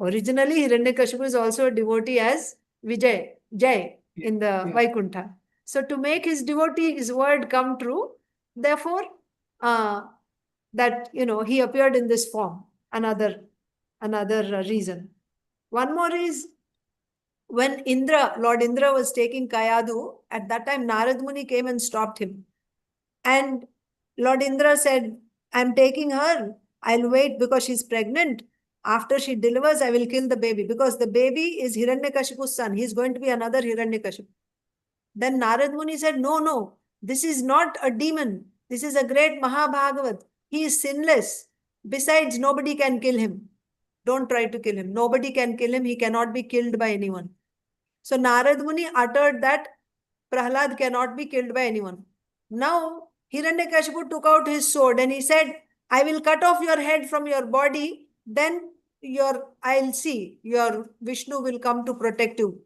Originally, Hiranyakashipu is also a devotee as Vijay, Jai in the Vaikuntha. So to make his devotee, his word come true, therefore, he appeared in this form. Another reason. One more is when Lord Indra was taking Kayadu, at that time Narad Muni came and stopped him. And Lord Indra said, I'm taking her. I'll wait because she's pregnant. After she delivers, I will kill the baby because the baby is Hiranyakashipu's son. He's going to be another Hiranyakashipu. Then Narad Muni said, no, this is not a demon. This is a great Mahabhagavat. He is sinless. Besides, nobody can kill him. Don't try to kill him. Nobody can kill him. He cannot be killed by anyone. So Narad Muni uttered that Prahlad cannot be killed by anyone. Now, Hiranyakashipu took out his sword and he said, I will cut off your head from your body, then I'll see, your Vishnu will come to protect you.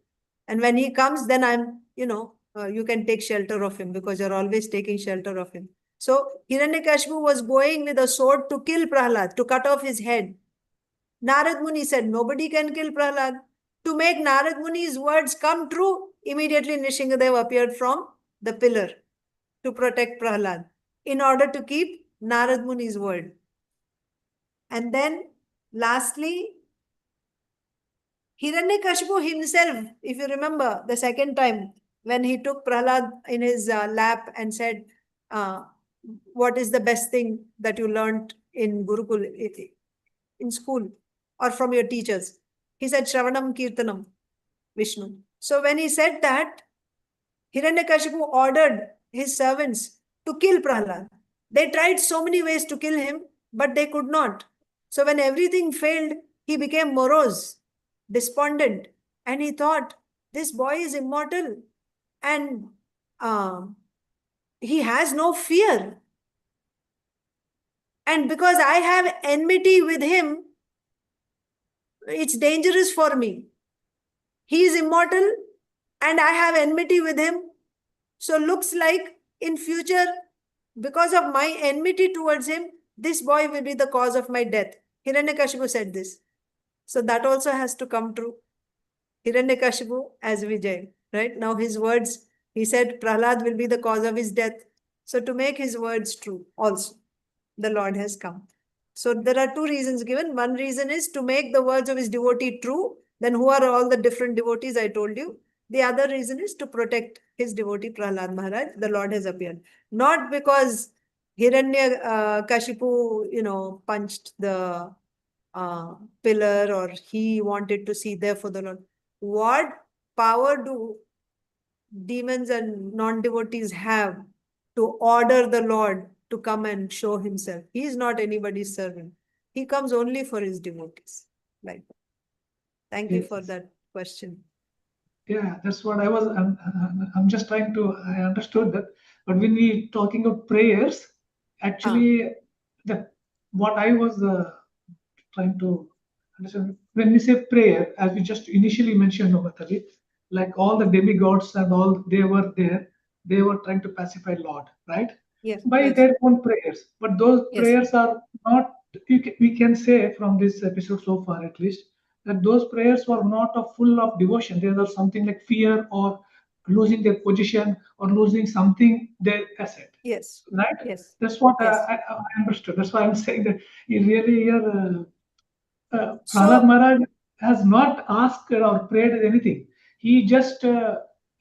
And when he comes, then you can take shelter of him because you're always taking shelter of him. So Hiranyakashipu was going with a sword to kill Prahlad, to cut off his head. Narad Muni said, nobody can kill Prahlad. To make Narad Muni's words come true, immediately Nrsimhadeva appeared from the pillar to protect Prahlad in order to keep Narad Muni's word. And then lastly, Hiranyakashipu himself, if you remember the second time when he took Prahlad in his lap and said, what is the best thing that you learned in Gurukul, in school or from your teachers? He said, Shravanam Kirtanam, Vishnu. So when he said that, Hiranyakashipu ordered his servants to kill Prahlad. They tried so many ways to kill him, but they could not. So when everything failed, he became morose, despondent, and he thought, this boy is immortal and he has no fear. And because I have enmity with him, it's dangerous for me. He is immortal and I have enmity with him. So looks like in future, because of my enmity towards him, this boy will be the cause of my death. Hiranyakashipu said this. So that also has to come true. Hiranyakashipu as Vijay, right? Now his words, he said Prahlad will be the cause of his death. So to make his words true also, the Lord has come. So there are two reasons given. One reason is to make the words of his devotee true. Then who are all the different devotees I told you? The other reason is to protect his devotee Prahlad Maharaj. The Lord has appeared. Not because Hiranyakashipu, punched the pillar or he wanted to see there for the Lord. What power do demons and non-devotees have to order the Lord to come and show himself. He is not anybody's servant. He comes only for his devotees. Like that. Thank you for that question. Yeah, that's what I was. I'm just trying to. I understood that, but when we talking of prayers, actually, what I was trying to understand when we say prayer, as we just initially mentioned, Mataji, like all the demigods and all, they were there. They were trying to pacify Lord, right? Yes. By Yes. their own prayers, but those Yes. prayers are not. We can say from this episode so far, at least, that those prayers were not full of devotion. They were something like fear or losing their position or losing something their asset. Yes. Right. Yes. That's what Yes. I understood. That's why I'm saying that he really here. So- Prahlad Maharaj has not asked or prayed anything. He just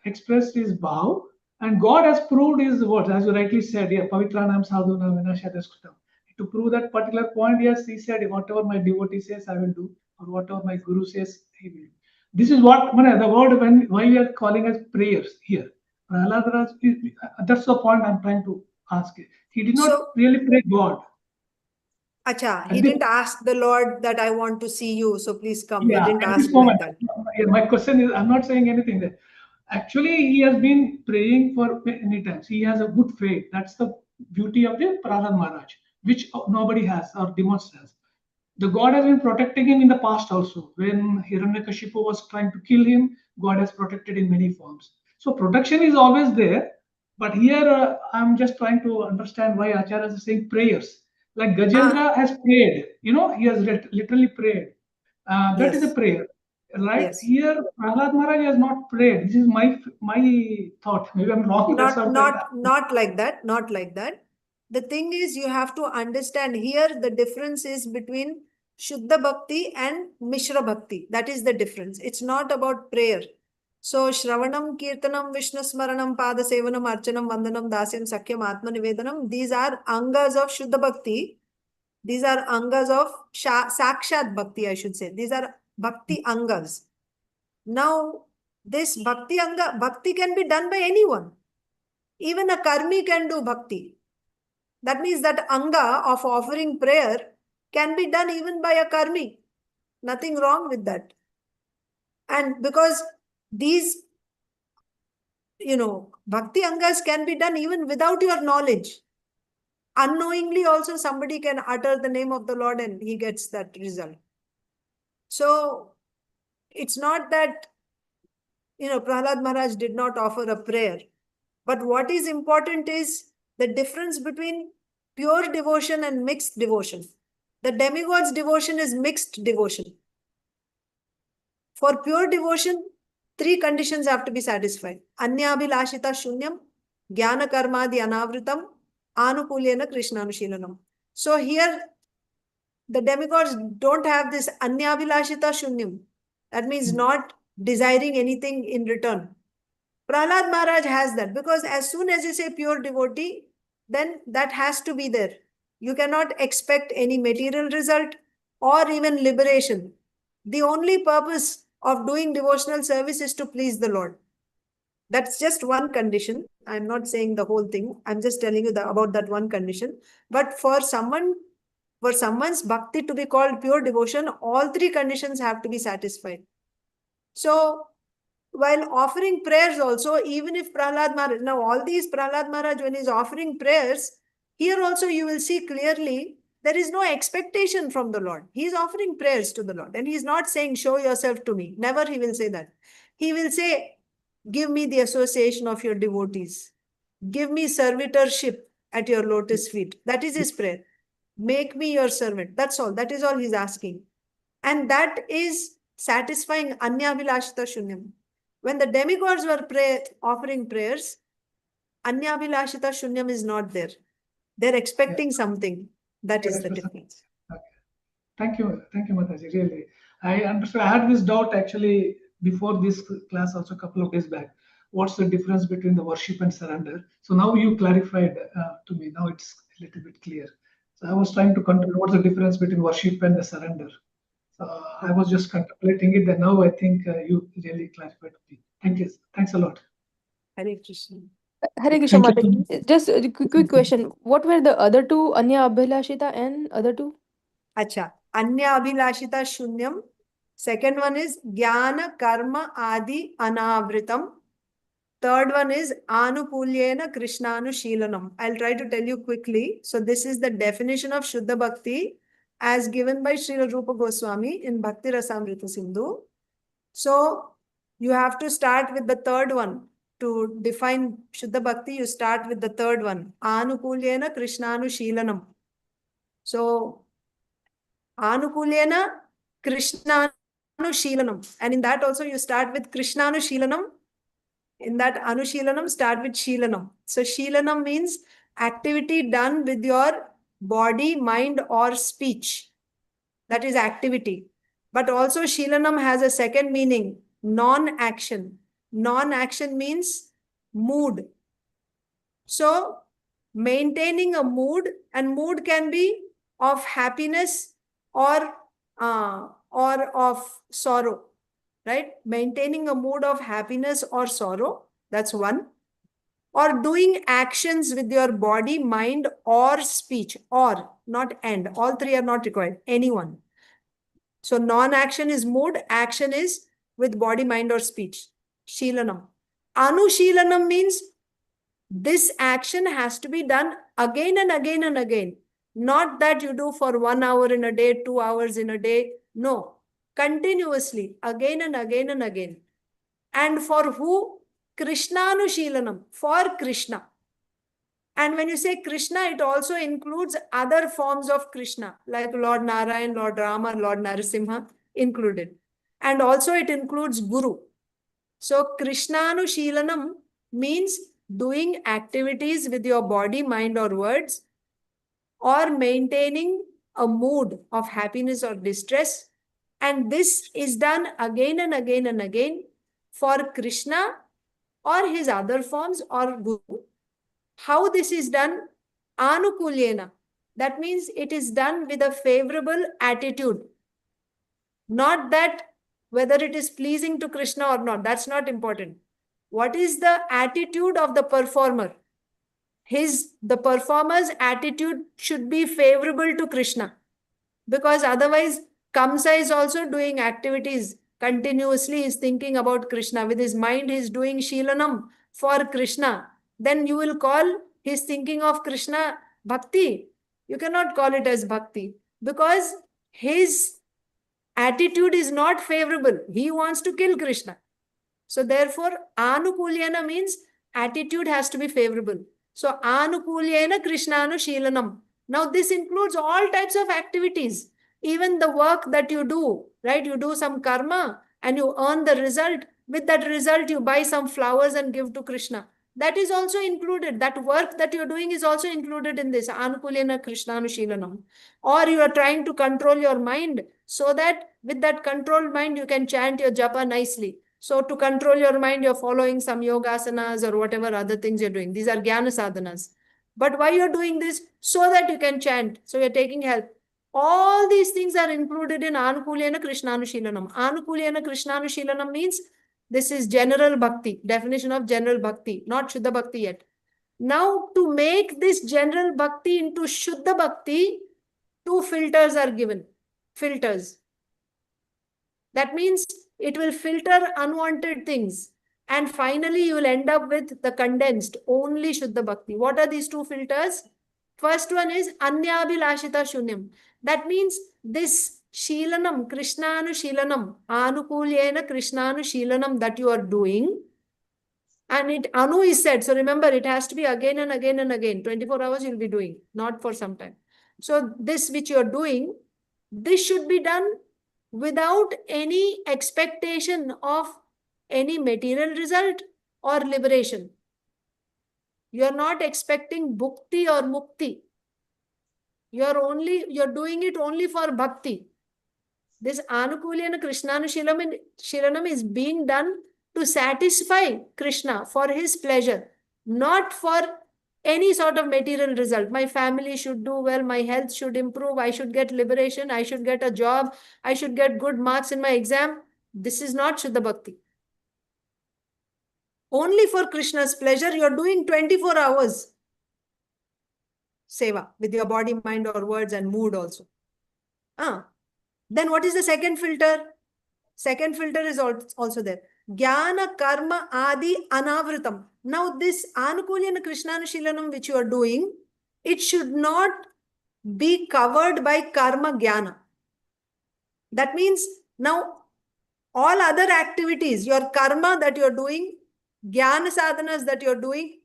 expressed his vow, and God has proved his words, as you rightly said. Yeah, Pavitranam Sadhuna Vinashadaskritam. To prove that particular point, yes, he said, whatever my devotee says, I will do, or whatever my guru says, he will. This is what the word why we are calling as prayers here. Prahlad Maharaj, that's the point I'm trying to ask. He did not really pray God. Acha, he didn't ask the Lord that I want to see you, so please come. Yeah, He didn't at ask this like moment, that. my question is, I'm not saying anything there. Actually, he has been praying for many times. He has a good faith. That's the beauty of the Prahlad Maharaj, which nobody has or demons has. The God has been protecting him in the past also. When Hiranyakashipu was trying to kill him, God has protected in many forms. So protection is always there. But here, I'm just trying to understand why Acharya is saying prayers. Like Gajendra has prayed, he has literally prayed. That is a Yes. prayer, right? Yes. Here, Prahlad Maharaj has not prayed. This is my thought. Maybe I'm wrong. That's what I'm trying to- Not like that. Not like that. The thing is, you have to understand here the difference is between Shuddha Bhakti and Mishra Bhakti. That is the difference. It's not about prayer. So, Shravanam, Kirtanam, Vishnu Smaranam, Pada Sevanam, Archanam, Vandanam, Dasyam, Sakyam, Atma Nivedanam. These are angas of Shuddha Bhakti. These are angas of Sakshat Bhakti, I should say. These are Bhakti angas. Now, this Bhakti anga, Bhakti can be done by anyone. Even a karmi can do Bhakti. That means that anga of offering prayer can be done even by a karmi. Nothing wrong with that. And because these, Bhakti angas can be done even without your knowledge. Unknowingly also somebody can utter the name of the Lord and he gets that result. So it's not that, Prahlad Maharaj did not offer a prayer. But what is important is the difference between pure devotion and mixed devotion. The demigod's devotion is mixed devotion. For pure devotion, 3 conditions have to be satisfied. Anyabhilashita shunyam, jnana karmadi anavritam, anukulyena krishnanushilanam. So here, the demigods don't have this anyabhilashita shunyam. That means not desiring anything in return. Prahlad Maharaj has that because as soon as you say pure devotee, then that has to be there. You cannot expect any material result or even liberation. The only purpose of doing devotional service is to please the Lord. That's just one condition. I'm not saying the whole thing. I'm just telling you about that one condition. But for someone's bhakti to be called pure devotion, all 3 conditions have to be satisfied. So, while offering prayers also, even if Prahlad Maharaj, now all these Prahlad Maharaj, when he's offering prayers, here also you will see clearly there is no expectation from the Lord. He's offering prayers to the Lord and he's not saying, show yourself to me. Never he will say that. He will say, give me the association of your devotees. Give me servitorship at your lotus feet. That is his prayer. Make me your servant. That's all. That is all he's asking. And that is satisfying Anyabhilashita Shunyam. When the demigods were offering prayers, Anyabhilashita Shunyam is not there. They're expecting something. That is the difference. Okay. Thank you, Mataji. Really, I understood. I had this doubt actually before this class, also a couple of days back. What's the difference between the worship and surrender? So now you clarified to me. Now it's a little bit clear. So I was trying to control what's the difference between worship and the surrender. So I was just contemplating it, and now I think you really clarified to me. Thank you. Thanks a lot. Hare Krishna. Hare Krishna Thank you. Mataji. Just a quick question. What were the other two? Anya Abhilashita and other two? Acha. Anya Abhilashita Shunyam. Second one is Jnana Karma Adi Anavritam. Third one is Anukulyena Krishnanu Shilanam. I'll try to tell you quickly. So this is the definition of Shuddha Bhakti as given by Srila Rupa Goswami in Bhakti Rasamrita Sindhu. So you have to start with the third one. To define Shuddha Bhakti, you start with the third one. Anukulyena Krishnanu Shilanam. So Anukulyena Krishnanu Shilanam. And in that also you start with Krishnanu Shilanam. In that Anushilanam, start with Shilanam. So Shilanam means activity done with your body, mind or speech. That is activity. But also Shilanam has a second meaning, non-action. Non-action means mood. So maintaining a mood, and mood can be of happiness or of sorrow. Right? Maintaining a mood of happiness or sorrow, that's one. Or doing actions with your body, mind, or speech, or not and. All three are not required. Anyone. So non-action is mood, action is with body, mind, or speech. Shilanam. Anushilanam means this action has to be done again and again and again. Not that you do for 1 hour in a day, 2 hours in a day. No. Continuously, again and again and again. And for who? Krishnanushilanam, for Krishna. And when you say Krishna, it also includes other forms of Krishna, like Lord Narayan, Lord Rama, Lord Nrsimha included. And also it includes Guru. So Krishnanushilanam means doing activities with your body, mind, or words, or maintaining a mood of happiness or distress. And this is done again and again and again for Krishna or his other forms or Guru. How this is done? Anukulyena. That means it is done with a favorable attitude. Not that whether it is pleasing to Krishna or not. That's not important. What is the attitude of the performer? The performer's attitude should be favorable to Krishna. Because otherwise, Kamsa is also doing activities continuously, is thinking about Krishna. With his mind, he is doing Shilanam for Krishna. Then you will call his thinking of Krishna Bhakti. You cannot call it as Bhakti. Because his attitude is not favorable. He wants to kill Krishna. So therefore, Anukulyena means attitude has to be favorable. So Anukulyena Krishnanu Shilanam. Now this includes all types of activities. Even the work that you do, right? You do some karma and you earn the result. With that result, you buy some flowers and give to Krishna. That is also included. That work that you're doing is also included in this. Anukulyena Krishnanu Shilanam. Or you are trying to control your mind so that with that controlled mind, you can chant your japa nicely. So to control your mind, you're following some yogasanas or whatever other things you're doing. These are jnana sadhanas. But why you're doing this? So that you can chant. So you're taking help. All these things are included in Anukulyena Krishnanushilanam. Anukulyena Krishnanushilanam means this is general bhakti, definition of general bhakti, not Shuddha Bhakti yet. Now to make this general bhakti into Shuddha Bhakti, 2 filters are given. Filters. That means it will filter unwanted things. And finally, you will end up with the condensed, only Shuddha Bhakti. What are these 2 filters? First one is Anyabhilashita Shunyam. That means this Shilanam, Krishnanu Shilanam, Anukulyena Krishnanu Shilanam that you are doing. And it Anu is said. So remember, it has to be again and again and again. 24 hours you'll be doing, not for some time. So this which you're doing, this should be done without any expectation of any material result or liberation. You're not expecting bhukti or mukti. You're doing it only for bhakti. This Anukulyena Krishnanushilanam is being done to satisfy Krishna for his pleasure, not for any sort of material result. My family should do well, my health should improve, I should get liberation, I should get a job, I should get good marks in my exam. This is not Shuddha Bhakti. only for Krishna's pleasure, you're doing 24 hours seva with your body, mind, or words and mood also. Then what is the second filter? Second filter is also there. Jnana karma adi anavritam. Now this anukulyana krishnanushilanam which you are doing, it should not be covered by karma jnana. That means now all other activities, your karma that you're doing, jnana sadhanas that you're doing,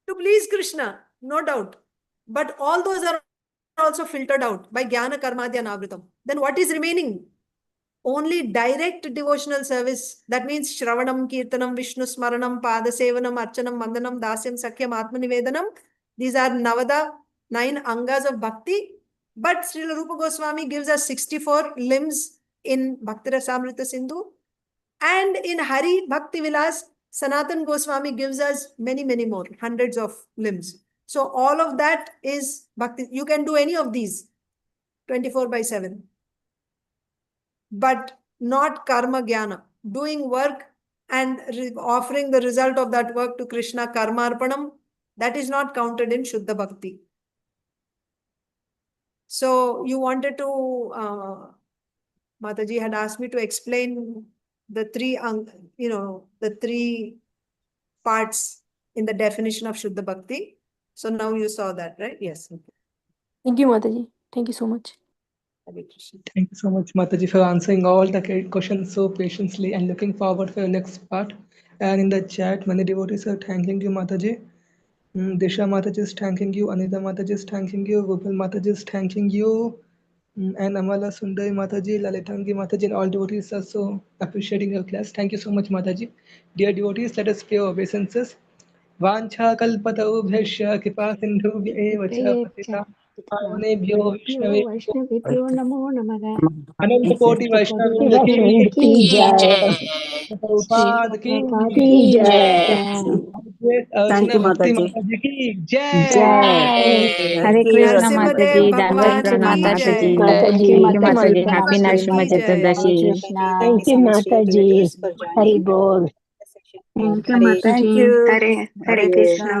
to please Krishna, no doubt. But all those are also filtered out by jnana karmadya anavritam. Then what is remaining? Only direct devotional service. That means Shravanam, Kirtanam, Vishnu Smaranam, Padasevanam, Archanam, Vandanam, Dasyam, Sakyam, Atmanivedanam. These are Navada, 9 angas of bhakti. But Srila Rupa Goswami gives us 64 limbs in Bhakti Rasamrita Sindhu. And in Hari Bhakti Vilas, Sanatan Goswami gives us many, many more, hundreds of limbs. So all of that is bhakti. You can do any of these 24/7. But not karma jnana. Doing work and offering the result of that work to Krishna, karma arpanam, that is not counted in Shuddha Bhakti. So you wanted to, Mataji had asked me to explain the three, the three parts in the definition of Shuddha Bhakti. So now you saw that, right? Yes. Thank you, Mataji. Thank you so much. Thank you so much, Mataji, for answering all the questions so patiently and looking forward for your next part. And in the chat, many devotees are thanking you, Mataji. Disha Mataji is thanking you, Anita Mataji is thanking you, Gopal Mataji is thanking you, and Amala Sundari Mataji, Lalitangi Mataji, and all devotees are so appreciating your class. Thank you so much, Mataji. Dear devotees, let us pay obeisances. Vancha kalpataubhyasya kripa sindhubhya eva cha patita पावनेभ्यो वैष्णवेभ्यो वैष्णवेभ्यो नमो नमः अनंत कोटि वैष्णव वृंद की की जय प्रभुपाद की की जय अर्चना you, भक्ति Mataji. माता जी की जय जय Hare Krishna Nrsimhadev Mataji, Dandavat Bhagwan Pranam ki Mataji. jai. Thank you Mataji. Happy Mataji Nrsimha ki jai. Chaturdashi. Thank you, Mataji. Hari Bol. Thank you, Thank Mataji. you. Hare Krishna.